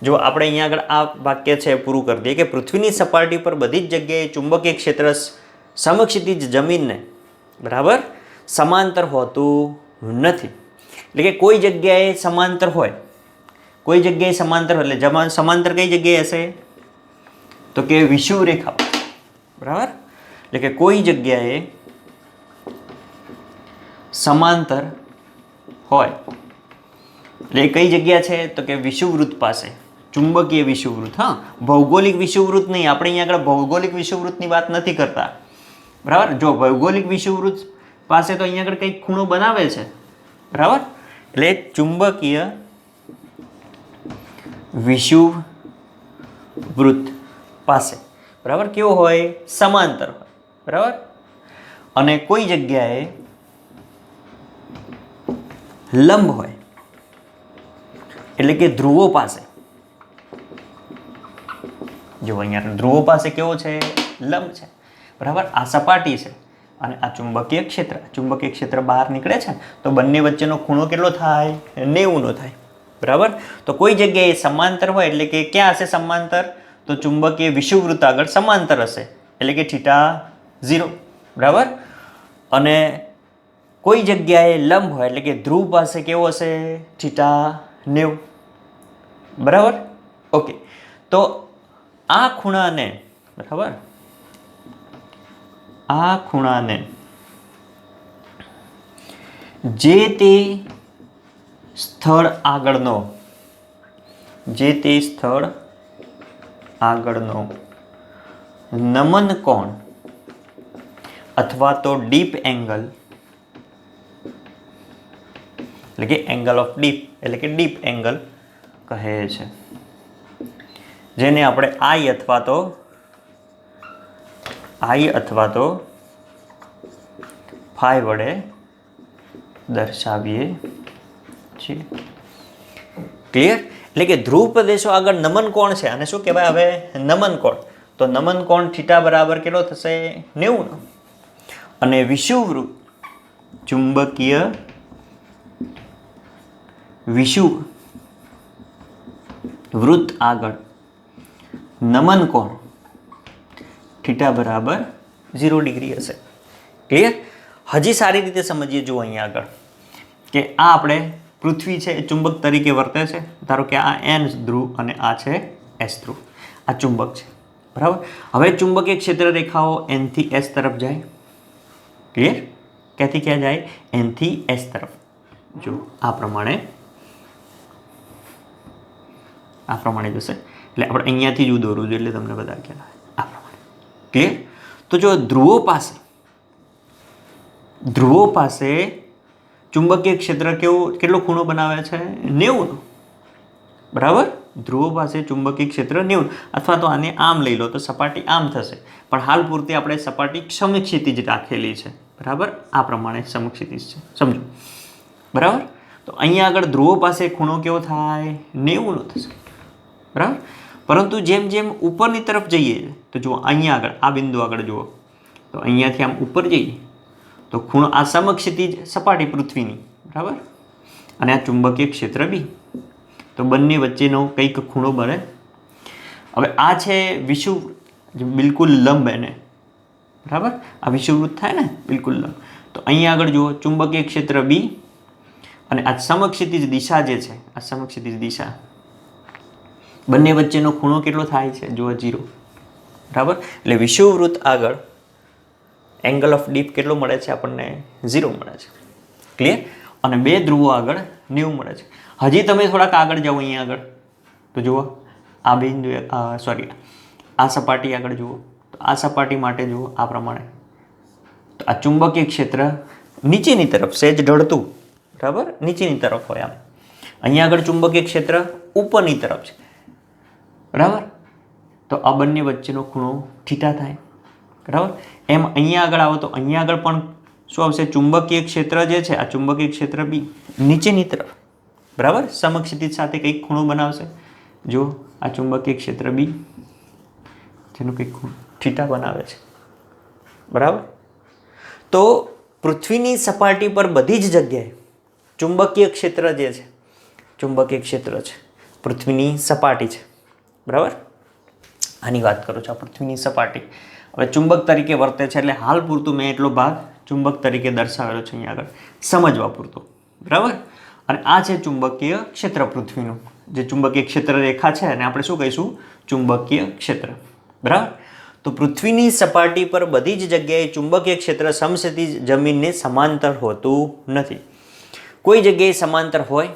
Speaker 1: જો આપણે અહીંયા આગળ આ વાક્ય છે પૂરું કરી દઈએ કે પૃથ્વીની સપાટી પર બધી જ જગ્યાએ ચુંબકીય ક્ષેત્ર સમક્ષિતિજ જમીનને બરાબર સમાંતર હોતું નથી. એટલે કે કોઈ જગ્યાએ સમાંતર હોય, કોઈ જગ્યાએ સમાંતર હોય, એટલે સમાંતર કઈ જગ્યાએ હશે, તો કે વિષુવ રેખા, બરાબર. એટલે કે કોઈ જગ્યાએ સમાંતર હોય એટલે કઈ જગ્યા છે, તો કે વિષુવવૃત્ત પાસે, ચુંબકીય વિષુવવૃત્ત. હા, ભૌગોલિક વિષુવવૃત્ત નહીં, આપણે અહીંયા આગળ ભૌગોલિક વિષુવવૃત્તની વાત નથી કરતા, બરાબર. જો ભૌગોલિક વિષુવવૃત્ત પાસે તો અહીંયા આગળ કંઈક ખૂણો બનાવે છે, બરાબર. એટલે ચુંબકીય વિષુવવૃત્ત પાસે બરાબર કેવો હોય, સમાંતર હોય, બરાબર. અને કોઈ જગ્યાએ લંબ હોય, એટલે કે ધ્રુવો પાસે. જો અહીંયા ધ્રુવો પાસે કેવો છે, લંબ છે, બરાબર. આ સપાટી છે અને આ ચુંબકીય ક્ષેત્ર બહાર નીકળે છે તો બંને વચ્ચેનો ખૂણો કેટલો થાય, 90નો થાય, બરાબર. તો કોઈ જગ્યાએ સમાંતર હોય એટલે કે ક્યાં હશે સમાંતર, તો ચુંબકીય વિષુવવૃત્ત આગળ સમાંતર હશે, એટલે કે θ0, બરાબર. અને કોઈ જગ્યાએ લંબ હોય એટલે કે ધ્રુવ પાસે કેવો હશે, θ90, બરાબર. ઓકે, તો આ ખૂણાને, બરાબર, આ ખૂણાને જે તે સ્થળ આગળનો નમન કોણ અથવા તો ડીપ એંગલ, એટલે કે એંગલ ઓફ ડીપ, એટલે કે ડીપ એંગલ કહે છે, જેને આપણે આઈ અથવા તો ફાઈ વડે દર્શાવીએ છીએ. ક્લિયર? એટલે કે ધ્રુવ પ્રદેશો આગળ નમન કોણ છે અને શું કહેવાય હવે, નમન કોણ. તો નમન કોણ થીટા બરાબર કેટલો થશે, 90નો. અને વિષુવવૃત્ત, ચુંબકીય વિષુવવૃત્ત આગળ નમન કોણ થીટા બરાબર 0 ડિગ્રી હશે. ક્લિયર? હજી સારી રીતે સમજીએ. જુઓ અહીંયા આગળ કે આ આપણે પૃથ્વી છે એ ચુંબક તરીકે વર્તે છે. ધારો કે આ એન ધ્રુવ અને આ છે એસ ધ્રુવ, આ ચુંબક છે, બરાબર. હવે ચુંબકીય ક્ષેત્ર રેખાઓ એન થી એસ તરફ જાય. ક્લિયર? ક્યાંથી ક્યાં જાય, એન થી એસ તરફ. જો આ પ્રમાણે જશે. એટલે આપણે અહીંયાથી જ દોરવું જોઈએ એટલે તમને બધા ખ્યાલ આવે આ પ્રમાણે. ક્લિયર? તો જો ધ્રુવો પાસે ચુંબકીય ક્ષેત્ર કેટલો ખૂણો બનાવે છે, 90નો, બરાબર. ધ્રુવો પાસે ચુંબકીય ક્ષેત્ર 90, અથવા તો આને આમ લઈ લો તો સપાટી આમ થશે, પણ હાલ પૂરતી આપણે સપાટી સમક્ષિતિજ રાખેલી છે, બરાબર. આ પ્રમાણે સમક્ષિતિજ છે, સમજો, બરાબર. તો અહીંયા આગળ ધ્રુવો પાસે ખૂણો કેવો થાય, 90નો થશે, બરાબર. પરંતુ જેમ જેમ ઉપરની તરફ જઈએ તો જુઓ અહીંયા આગળ આ બિંદુ આગળ જુઓ, તો અહીંયાથી આમ ઉપર જઈએ તો ખૂણો આ સમક્ષિતિજ સપાટી પૃથ્વીની, બરાબર. અને આ ચુંબકીય ક્ષેત્ર બી, તો બંને વચ્ચેનો કંઈક ખૂણો બને. હવે આ છે વિષુવવૃત્ત, બિલકુલ લંબ એને, બરાબર. આ વિષુવવૃત્ત થાય ને બિલકુલ લંબ. તો અહીંયા આગળ જુઓ ચુંબકીય ક્ષેત્ર બી અને આ સમક્ષિતિજ દિશા જે છે, આ સમક્ષિતિજ દિશા, બંને વચ્ચેનો ખૂણો કેટલો થાય છે, જુઓ 0, બરાબર. એટલે વિષુવવૃત્ત આગળ એંગલ ઓફ ડીપ કેટલો મળે છે આપણને, 0 મળે છે. ક્લિયર? અને બે ધ્રુવો આગળ 90 મળે છે. હજી તમે થોડાક આગળ જાઓ અહીંયા આગળ તો જુઓ આ બિંદુ આ સપાટી આગળ જુઓ, તો આ સપાટી માટે જુઓ આ પ્રમાણે, તો આ ચુંબકીય ક્ષેત્ર નીચેની તરફ સહેજ ઢળતું, બરાબર, નીચેની તરફ હોય આમ. અહીંયા આગળ ચુંબકીય ક્ષેત્ર ઉપરની તરફ છે, બરાબર. તો આ બંને વચ્ચેનો ખૂણો થીટા થાય, બરાબર. એમ અહીંયા આગળ આવો તો અહીંયા આગળ પણ શું આવશે, ચુંબકીય ક્ષેત્ર જે છે આ ચુંબકીય ક્ષેત્ર બી નીચેની તરફ, બરાબર, સમક્ષિતિજ સાથે કંઈક ખૂણો બનાવશે. જો આ ચુંબકીય ક્ષેત્ર બી જેનો કંઈક ખૂણો, થીટા બનાવે છે, બરાબર. તો પૃથ્વીની સપાટી પર બધી જ જગ્યાએ ચુંબકીય ક્ષેત્ર જે છે, ચુંબકીય ક્ષેત્ર છે, પૃથ્વીની સપાટી છે, બરાબર. આની વાત કરું છું, આ પૃથ્વીની સપાટી હવે ચુંબક તરીકે વર્તે છે, એટલે હાલ પૂરતું મેં એટલો ભાગ ચુંબક તરીકે દર્શાવેલો છે અહીંયા આગળ સમજવા પૂરતો, બરાબર. અને આ છે ચુંબકીય ક્ષેત્ર પૃથ્વીનું, જે ચુંબકીય ક્ષેત્ર રેખા છે અને આપણે શું કહીશું, ચુંબકીય ક્ષેત્ર, બરાબર. તો પૃથ્વીની સપાટી પર બધી જ જગ્યાએ ચુંબકીય ક્ષેત્ર સમક્ષિતિજ જમીનને સમાંતર હોતું નથી. કોઈ જગ્યાએ સમાંતર હોય,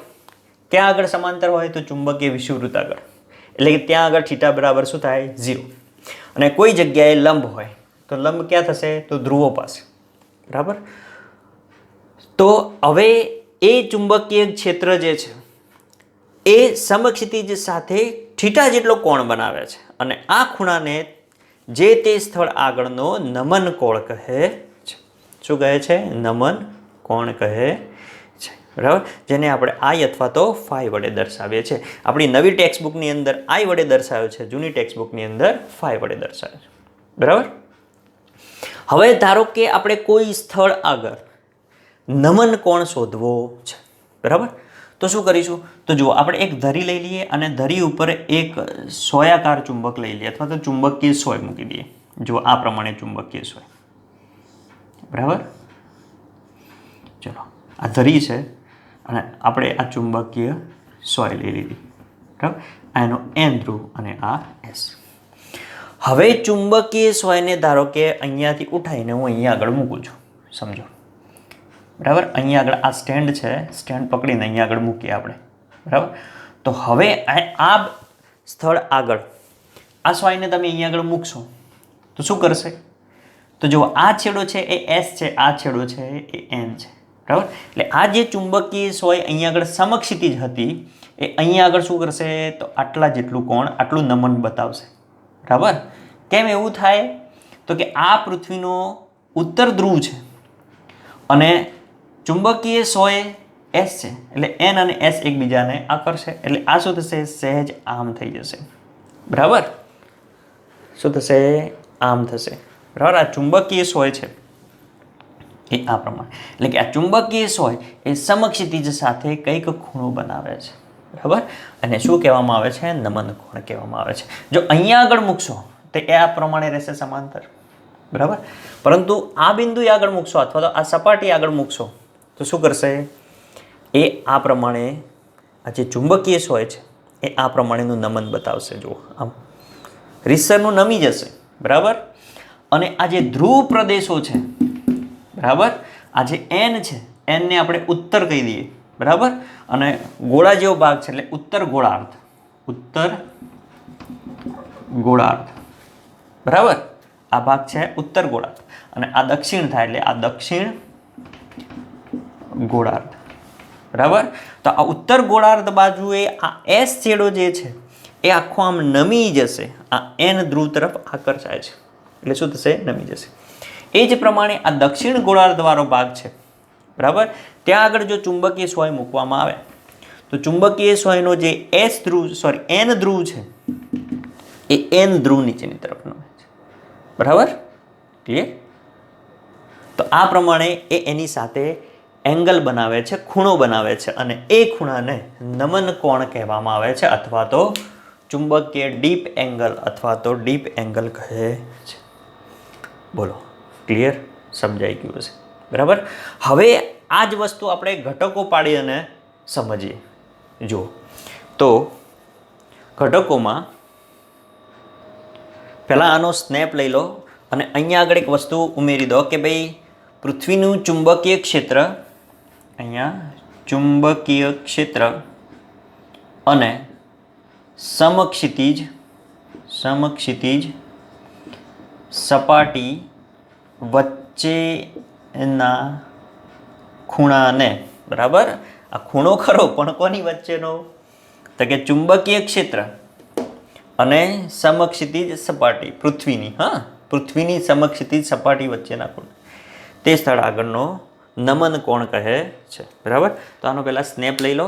Speaker 1: ક્યાં આગળ સમાંતર હોય તો ચુંબકીય વિષુવવૃત્ત આગળ, એટલે કે ત્યાં આગળ થીટા બરાબર શું થાય, 0. અને કોઈ જગ્યાએ લંબ હોય તો લંબ ક્યાં થશે, તો ધ્રુવો પાસે, બરાબર. તો હવે એ ચુંબકીય ક્ષેત્ર જે છે એ સમક્ષિતિજ સાથે થીટા જેટલો કોણ બનાવે છે, અને આ ખૂણાને જે તે સ્થળ આગળનો નમન કોણ કહે છે. શું કહે છે, નમન કોણ કહે છે, બરાબર. જેને આપણે આઈ અથવા તો ફાઈ વડે દર્શાવીએ છીએ. આપણી નવી ટેક્સ્ટબુકની અંદર આઈ વડે દર્શાવ્યો છે, જૂની ટેક્સ્ટબુકની અંદર ફાઈ વડે દર્શાવ્યો છે, બરાબર. હવે ધારો કે આપણે કોઈ સ્થળ આગળ નમન કોણ શોધવો છે, બરાબર. તો શું કરીશું, તો જુઓ આપણે એક ધરી લઈ લઈએ અને ધરી ઉપર એક સોયાકાર ચુંબક લઈ લઈએ અથવા તો ચુંબકીય સોય મૂકી દઈએ. જુઓ આ પ્રમાણે ચુંબકીય સોય, બરાબર. ચલો આ ધરી છે અને આપણે આ ચુંબકીય સોય લઈ લીધી, બરાબર. આ એનો એન ધ્રુવ અને આ એસ. હવે ચુંબકીય સોયને ધારો કે અહીંયાથી ઉઠાવીને હું અહીંયા આગળ મૂકું છું, સમજો, બરાબર. અહીંયા આગળ આ સ્ટેન્ડ છે, સ્ટેન્ડ પકડીને અહીંયા આગળ મૂકીએ આપણે, બરાબર. તો હવે આ સ્થળ આગળ આ સોયને તમે અહીંયા આગળ મૂકશો તો શું કરશે, તો જુઓ આ છેડો છે એ એસ છે, આ છેડો છે એ એન છે, બરાબર. એટલે આ જે ચુંબકીય સોય અહીંયા આગળ સમક્ષિતિજ હતી એ અહીંયા આગળ શું કરશે, તો આટલા જેટલું કોણ, આટલું નમન બતાવશે, બરાબર. કેમ એવું થાય, તો કે આ પૃથ્વીનો ઉત્તર ધ્રુવ છે અને ચુંબકીય સોય એસ છે, એટલે એન અને એસ એકબીજાને આકર્ષે, એટલે આ શું થશે, સહેજ આમ થઈ જશે, બરાબર. શું થશે, આમ થશે, બરાબર. આ ચુંબકીય સોય છે એ આ પ્રમાણે, એટલે કે આ ચુંબકીય સોય એ સમક્ષિતિજ સાથે કંઈક ખૂણો બનાવે છે, બરાબર. અને શું કહેવામાં આવે છે, નમન કોણ કહેવામાં આવે છે. જો અહીંયા આગળ મૂકશો તો એ આ પ્રમાણે રહેશે સમાંતર, બરાબર. પરંતુ આ બિંદુ આગળ મૂકશો અથવા તો આ સપાટી આગળ મૂકશો તો શું કરશે, એ આ પ્રમાણે આ જે ચુંબકીય સોય છે એ આ પ્રમાણેનું નમન બતાવશે. જુઓ આમ રીતસરનું નમી જશે, બરાબર. અને આ જે ધ્રુવ પ્રદેશો છે, બરાબર, આ જે એન છે એનને આપણે ઉત્તર કહી દઈએ, બરાબર. અને ગોળા જેવો ભાગ છે એટલે ઉત્તર ગોળાર્ધ, ઉત્તર ગોળાર્ધ, બરાબર. આ ભાગ છે ઉત્તર ગોળાર્ધ અને આ દક્ષિણ થાય એટલે આ દક્ષિણ ગોળાર્ધ, બરાબર. તો આ ઉત્તર ગોળાર્ધ બાજુએ આ એસ છેડો જે છે એ આખો આમ નમી જશે, આ એન ધ્રુવ તરફ આકર્ષાય છે એટલે શું થશે, નમી જશે. એ જ પ્રમાણે આ દક્ષિણ ગોળાર્ધ વાળો ભાગ છે, બરાબર. ત્યાં આગળ જો ચુંબકીય સોય મૂકવામાં આવે તો ચુંબકીય સોયનો જે એસ ધ્રુવ એન ધ્રુવ છે એ એન ધ્રુવ નીચેની તરફ નમે છે, બરાબર. ક્લિયર. તો આ પ્રમાણે એ એની સાથે એંગલ બનાવે છે, ખૂણો બનાવે છે અને એ ખૂણાને નમન કોણ કહેવામાં આવે છે અથવા તો ચુંબકીય ડીપ એંગલ અથવા તો ડીપ એંગલ કહે છે. બોલો, ક્લિયર, સમજાઈ ગયું હશે, બરાબર. હવે આ જ વસ્તુ આપણે ઘટકો પાડી અને સમજીએ. જુઓ તો ઘટકોમાં પહેલાં આનો સ્નેપ લઈ લો અને અહીંયા આગળ એક વસ્તુ ઉમેરી દો કે ભાઈ પૃથ્વીનું ચુંબકીય ક્ષેત્ર, અહીંયા ચુંબકીય ક્ષેત્ર અને સમક્ષિતિજ સપાટી વચ્ચેના ખૂણાને, બરાબર. આ ખૂણો ખરો પણ કોની વચ્ચેનો, તો કે ચુંબકીય ક્ષેત્ર અને સમક્ષિતિજ સપાટી પૃથ્વીની, હા, પૃથ્વીની સમક્ષિતિજ સપાટી વચ્ચેના ખૂણા, તે સ્થળ આગળનો નમન કોણ કહે છે, બરાબર. તો આનો પહેલાં સ્નેપ લઈ લો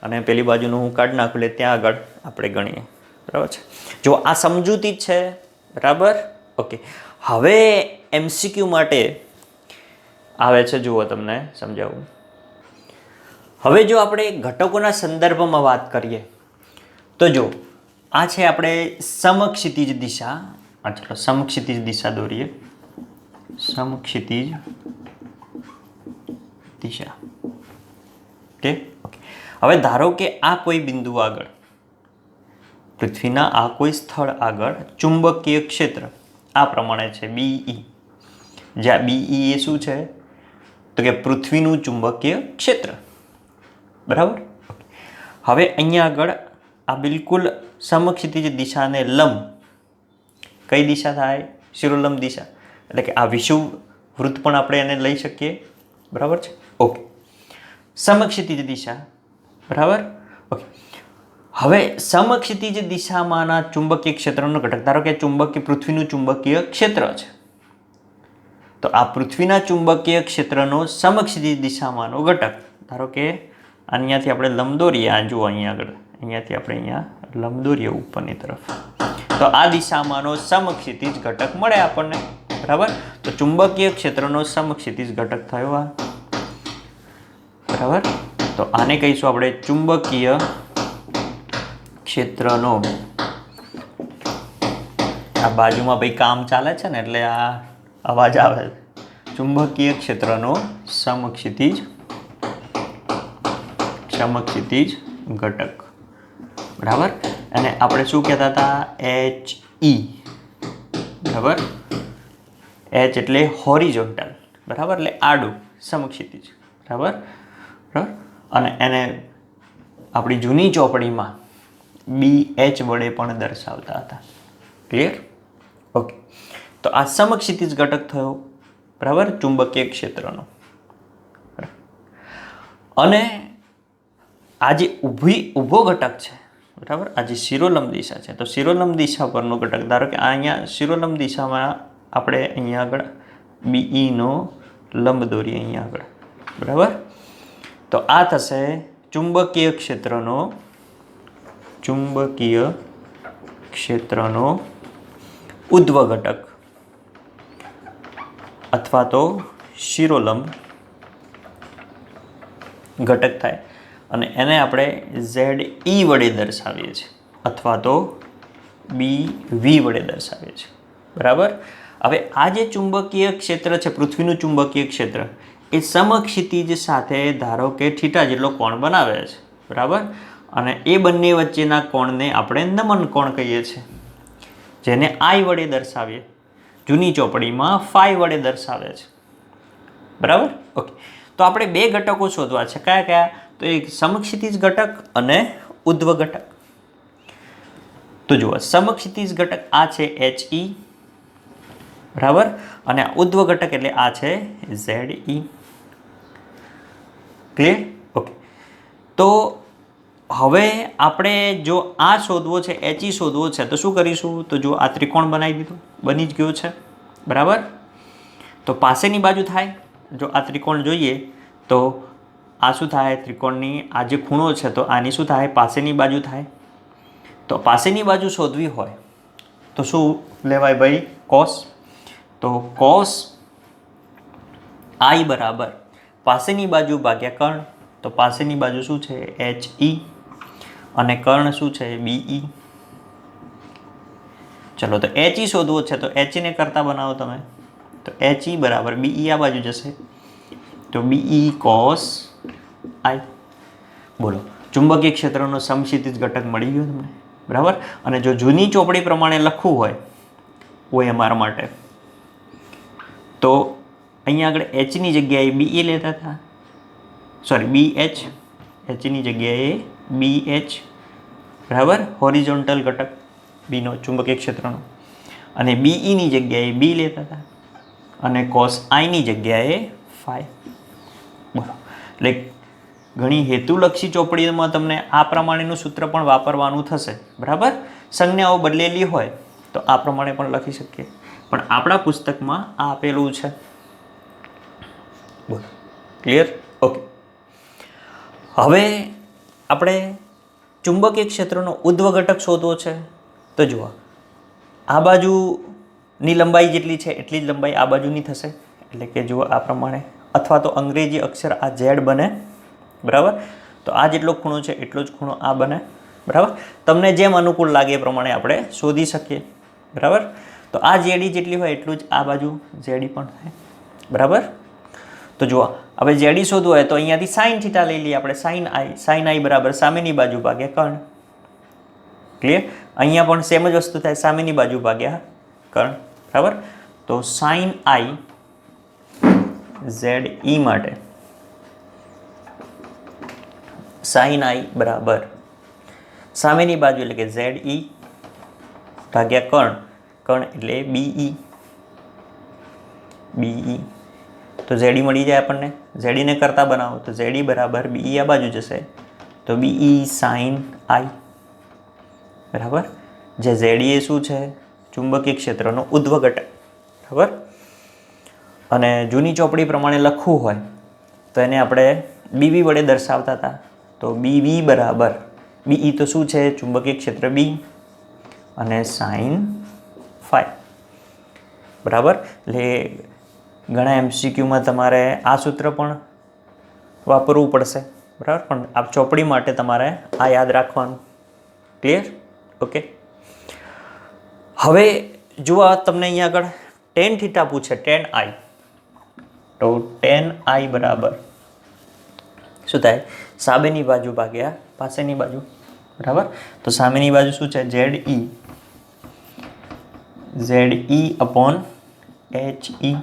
Speaker 1: અને પેલી બાજુનું હું કાઢી નાખું એટલે ત્યાં આગળ આપણે ગણીએ, બરાબર છે. જો આ સમજૂતી છે, બરાબર, ઓકે, હવે MCQ માટે આવે છે, જુઓ તમને સમજાવું. હવે જો આપણે ઘટકોના સંદર્ભમાં વાત કરીએ તો જો આ છે આપણે સમક્ષિતિજ દિશા. ચાલો સમક્ષિતિજ દિશા દોરીએ. સમક્ષિતિજ દિશા. ઓકે. હવે ધારો કે આ કોઈ બિંદુ આગળ, પૃથ્વીના આ કોઈ સ્થળ આગળ ચુંબકીય ક્ષેત્ર આ પ્રમાણે છે BE, જ્યાં BE એ શું છે તો કે પૃથ્વીનું ચુંબકીય ક્ષેત્ર. બરાબર. હવે અહીંયા આગળ આ બિલકુલ સમક્ષિતિજ દિશાને લંબ કઈ દિશા થાય? શિરોલંબ દિશા. એટલે કે આ વિષુવવૃત્ત પણ આપણે એને લઈ શકીએ. બરાબર છે. ઓકે, સમક્ષિતિજ દિશા. બરાબર. ઓકે, હવે સમક્ષિતિજ દિશામાંના ચુંબકીય ક્ષેત્રનો ઘટક, ધારો કે ચુંબકીય પૃથ્વીનું ચુંબકીય ક્ષેત્ર છે, તો આ પૃથ્વીના ચુંબકીય ક્ષેત્રનો સમક્ષિતિજ દિશામાંનો ઘટક, ધારો કે અહીંયાથી આપણે લંબ દોરીએ, આ જુઓ અહીંયા આગળ, અહીંયાથી આપણે અહીંયા લંબ દોરીએ ઉપરની તરફ, તો આ દિશામાંનો સમક્ષિતિજ ઘટક મળે આપણને. બરાબર. તો ચુંબકીય ક્ષેત્રનો સમક્ષિતિજ ઘટક થયો આ. બરાબર. તો આને કહીશું આપણે ચુંબકીય ક્ષેત્રનો, આ બાજુમાં ભાઈ કામ ચાલે છે ને એટલે આ અવાજ આવે. ચુંબકીય ક્ષેત્રનો સમક્ષિતિજ ઘટક. બરાબર. અને આપણે શું કહેતા હતા? HE. બરાબર. H એટલે હોરિઝોન્ટલ. બરાબર, એટલે આડું સમક્ષિતિજ. બરાબર. બરાબર. અને એને આપણી જૂની ચોપડીમાં BH વડે પણ દર્શાવતા હતા. ક્લિયર? ઓકે. તો આ સમક્ષિતિજ ઘટક થયો. બરાબર, ચુંબકીય ક્ષેત્રનો. અને આ જે ઊભો ઘટક છે, બરાબર, આ જે શિરોલંબ દિશા છે, તો શિરોલંબ દિશા પરનો ઘટક, ધારો કે અહીંયા શિરોલંબ દિશામાં આપણે અહીંયા આગળ BE નો લંબ દોરીએ અહીંયા આગળ. બરાબર. તો આ થશે ચુંબકીય ક્ષેત્રનો ઉધ્વ ઘટક અથવા તો શિરોલંબ ઘટક થાય. અને એને આપણે ZE વડે દર્શાવીએ છીએ અથવા તો BV વડે દર્શાવીએ છીએ. બરાબર. હવે આ જે ચુંબકીય ક્ષેત્ર છે, પૃથ્વીનું ચુંબકીય ક્ષેત્ર, એ સમક્ષિતિજ સાથે ધારો કે θ જેટલો કોણ બનાવે છે. બરાબર. અને એ બંને વચ્ચેના કોણને આપણે નમન કોણ કહીએ છીએ, જેને I વડે દર્શાવીએ. જૂની ચોપડીમાં φ વડે દર્શાવે છે. બરાબર. ઓકે. તો આપણે બે ઘટકો શોધવા છે. કયા કયા? તો એક સમક્ષિતિજ ઘટક અને ઉધ્વ ઘટક. તો જુઓ, સમક્ષિતિજ ઘટક આ છે HE. બરાબર. અને ઉધ્વ ઘટક એટલે આ છે ZE. ક્લિયર? ઓકે. તો હવે આપણે જો આ શોધવો છે, HE શોધવો છે, તો શું કરીશું? તો જો આ ત્રિકોણ બનાવી દીધું, બની જ ગયો છે. બરાબર. તો પાસેની બાજુ થાય. જો આ ત્રિકોણ જોઈએ તો આ શું થાય? ત્રિકોણની આ જે ખૂણો છે, તો આની શું થાય? પાસેની બાજુ થાય. તો પાસેની બાજુ શોધવી હોય તો શું લેવાય ભાઈ? કોસ. તો કોસ I બરાબર પાસેની બાજુ ભાગ્યા કર્ણ. તો પાસેની બાજુ શું છે? HE. અને કર્ણ શું છે? BE. ચલો, તો HE શોધવો છે તો HE ને કરતા બનાવો તમે. તો HE બરાબર BE આ બાજુ જશે, તો BE cos I. બોલો, ચુંબકીય ક્ષેત્રનો સમક્ષિતિજ ઘટક મળી ગયો તમને. બરાબર. અને જો જૂની ચોપડી પ્રમાણે લખવું હોય OMR માટે, તો અહીંયા આગળ H ની જગ્યાએ BE લેતા હતા, સોરી BH. H ની જગ્યાએ BH. બરાબર, હોરિઝોન્ટલ ઘટક બીનો ચુંબકીય ક્ષેત્રનો. અને BE ની જગ્યાએ B લેતા હતા અને cos I ની જગ્યાએ φ. બોલો, એટલે ઘણી હેતુલક્ષી ચોપડીઓમાં તમને આ પ્રમાણેનું સૂત્ર પણ વાપરવાનું થશે. બરાબર. સંજ્ઞાઓ બદલેલી હોય તો આ પ્રમાણે પણ લખી શકીએ, પણ આપણા પુસ્તકમાં આ આપેલું છે. બોલો, ક્લિયર? ઓકે. હવે આપણે ચુંબકીય ક્ષેત્રનો ઉધ્વ ઘટક શોધવો છે. તો જુઓ, આ બાજુ ની લંબાઈ જેટલી છે એટલી જ લંબાઈ આ બાજુની થશે, એટલે કે જુઓ આ પ્રમાણે, અથવા તો અંગ્રેજી અક્ષર આ ઝેડ બને, બરાબર. તો આ જેટલો ખૂણો છે એટલો જ ખૂણો આ બને, બરાબર. તમને જેમ અનુકૂળ લાગે એ પ્રમાણે આપણે શોધી શકીએ, બરાબર. તો આ જેડી જેટલી હોય એટલું જ આ બાજુ જેડી પણ થાય, બરાબર. તો જુઓ હવે જેડી શોધવું હોય તો અહીંયાથી સાઇન થીટા લઈ લઈએ આપણે, સાઇન આઈ બરાબર સામેની બાજુ ભાગ્યા કર્ણ. ક્લિયર? અહીંયા પણ સેમ જ વસ્તુ થાય, સામેની બાજુ ભાગ્યા કર્ણ, બરાબર. તો સાઇન આઈ ઝેડ ઈ માટે સાઇન આઈ બરાબર સામેની બાજુ એટલે કે ઝેડ ઈ ભાગ્યા કર્ણ, કર્ણ એટલે બીઈ, બીઈ. તો ઝેડી મળી જાય આપણને, ઝેડીને કરતા બનાવો તો ઝેડી બરાબર બીઈ આ બાજુ જશે, તો બીઈ સાઇન આઈ, બરાબર. જે ઝેડી એ શું છે? ચુંબકીય ક્ષેત્રનો ઉધ્વ ઘટક, બરાબર. અને જૂની ચોપડી પ્રમાણે લખવું હોય તો એને આપણે બીવી વડે દર્શાવતા હતા, તો બીવી બરાબર બીઈ તો શું છે? ચુંબકીય ક્ષેત્ર બી અને સાઇન ફાઈ, બરાબર. એટલે ઘણા MCQમાં તમારે આ સૂત્ર પણ વાપરવું પડશે, બરાબર. પણ આ ચોપડી માટે તમારે આ યાદ રાખવાનું. ક્લિયર? ઓકે. હવે જુઓ તમને અહીંયા આગળ ટેન થીટા પૂછે, ટેન આઈ, તો ટેન આઈ બરાબર શું થાય? સામેની બાજુ ભાગ્યા પાસેની બાજુ, બરાબર. તો સામેની બાજુ શું છે? ઝેડ ઈ upon H E.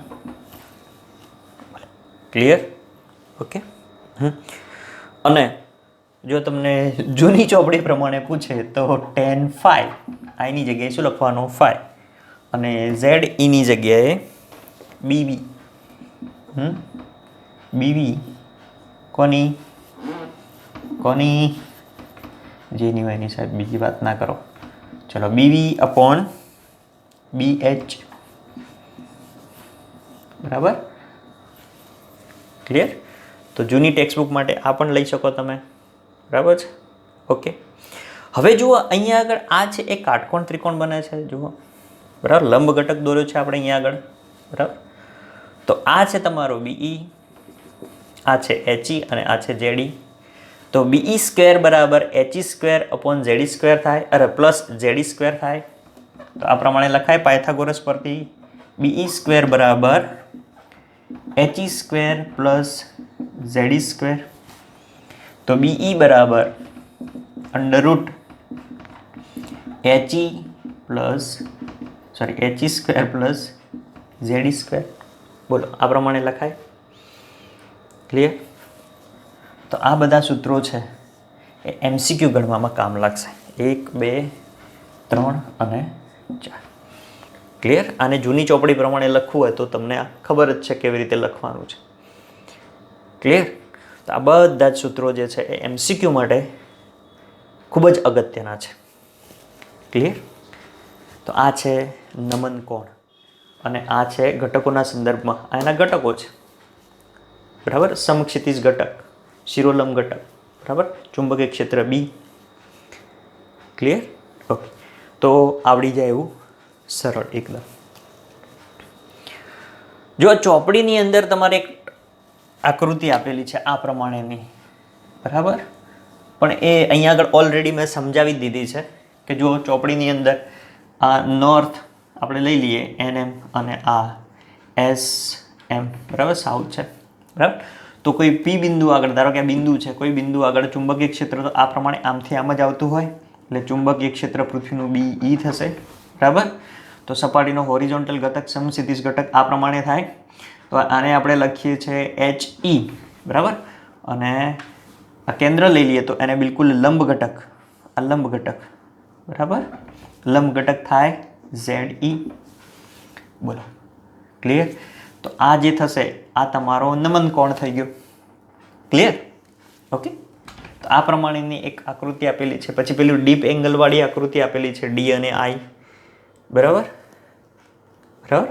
Speaker 1: Clear? Okay. અને જો તમને જૂની ચોપડી પ્રમાણે પૂછે તો ટેન ફાઈ, આઈની જગ્યાએ શું લખવાનું? ફાઈ, અને ઝેડ ઈની જગ્યાએ બીવી. બીવી કોની જેની હોય એની સાહેબ બીજી વાત ના કરો, ચલો બીવી અપોન બી એચ, બરાબર. ક્લિયર? તો જૂની ટેક્સ્ટ બુક માટે આ પણ લઈ શકો તમે, બરાબર છે. ઓકે. હવે જુઓ અહીંયા આગળ આ છે એ કાટકોણ ત્રિકોણ બને છે, જુઓ, બરાબર. લંબ ઘટક દોર્યો છે આપણે અહીંયા આગળ, બરાબર. તો આ છે તમારો બીઈ, આ છે એચઈ અને આ છે જેડી. તો બીઈ સ્ક્વેર બરાબર HE square upon JD square થાય, અરે પ્લસ જેડી સ્ક્વેર થાય. તો આ પ્રમાણે લખાય પાયથાગોરસ પરથી, બીઈ સ્ક્વેર બરાબર HE square plus JD square. તો બીઈ બરાબર under root HE square plus JD square. બોલો, આ પ્રમાણે લખાય. ક્લિયર? તો આ બધા સૂત્રો છે એ MCQ ગણવામાં કામ લાગશે, 1 2 3 અને 4. ક્લિયર? આને જૂની ચોપડી પ્રમાણે લખવું હોય તો તમને ખબર જ છે કેવી રીતે લખવાનું છે. ક્લિયર? તો આ બધા જ સૂત્રો જે છે એ MCQ માટે ખૂબ જ અગત્યના છે. ક્લિયર? તો આ છે નમન કોણ અને આ છે ઘટકોના સંદર્ભમાં આના ઘટકો છે, બરાબર. સમક્ષિતિજ ઘટક, શિરોલંબ ઘટક, બરાબર. ચુંબકીય ક્ષેત્ર બી. ક્લિયર? ઓકે. તો આવડી જાય એવું સરળ એકદમ. જો ચોપડીની અંદર તમારે એક આકૃતિ આપેલી છે આ પ્રમાણેની, બરાબર. પણ એ અહીંયા આગળ ઓલરેડી મેં સમજાવી દીધી છે કે જો ચોપડીની અંદર આ નોર્થ આપણે લઈ લઈએ NM અને આ SM, બરાબર, સાઉથ છે, બરાબર. તો કોઈ P બિંદુ આગળ, ધારો કે આ બિંદુ છે, કોઈ બિંદુ આગળ ચુંબકીય ક્ષેત્ર તો આ પ્રમાણે આમથી આમ જ આવતું હોય, એટલે ચુંબકીય ક્ષેત્ર પૃથ્વીનું BE થશે, બરાબર. તો સપાટીનો હોરિઝોન્ટલ ઘટક, સમક્ષિતિજ ઘટક આ પ્રમાણે થાય. તો આને આપણે લખીએ છીએ HE, બરાબર. અને આ કેન્દ્ર લઈ લઈએ તો એને બિલકુલ લંબ ઘટક, આ લંબ ઘટક, બરાબર. લંબ ઘટક થાય ZE. બોલો, ક્લિયર? તો આ જે થશે આ તમારો નમન કોણ થઈ ગયો. ક્લિયર? ઓકે. તો આ પ્રમાણેની એક આકૃતિ આપેલી છે. પછી પેલું ડીપ એંગલ વાળી આકૃતિ આપેલી છે, D અને I, બરાબર, બરાબર.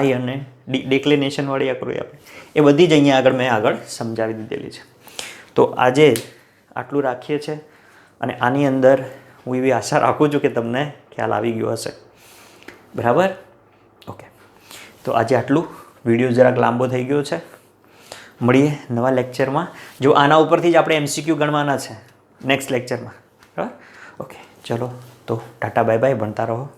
Speaker 1: I અને D ડિક્લિનેશન વાળી આકૃતિ આપેલી, એ બધી જ અહીંયા આગળ મેં આગળ સમજાવી દીધેલી છે. તો આજે આટલું રાખીએ છીએ અને આની અંદર હું એવી આશા રાખું છું કે તમને ખ્યાલ આવી ગયો હશે, બરાબર. તો આજે આટલું. વિડીયો જરાક લાંબો થઈ ગયો છે. મળીએ નવા લેક્ચરમાં. જો આના ઉપરથી જ આપણે MCQ ગણવાના છે નેક્સ્ટ લેક્ચરમાં. બરાબર? ઓકે, ચલો તો ટાટા બાય બાય, ભણતા રહો.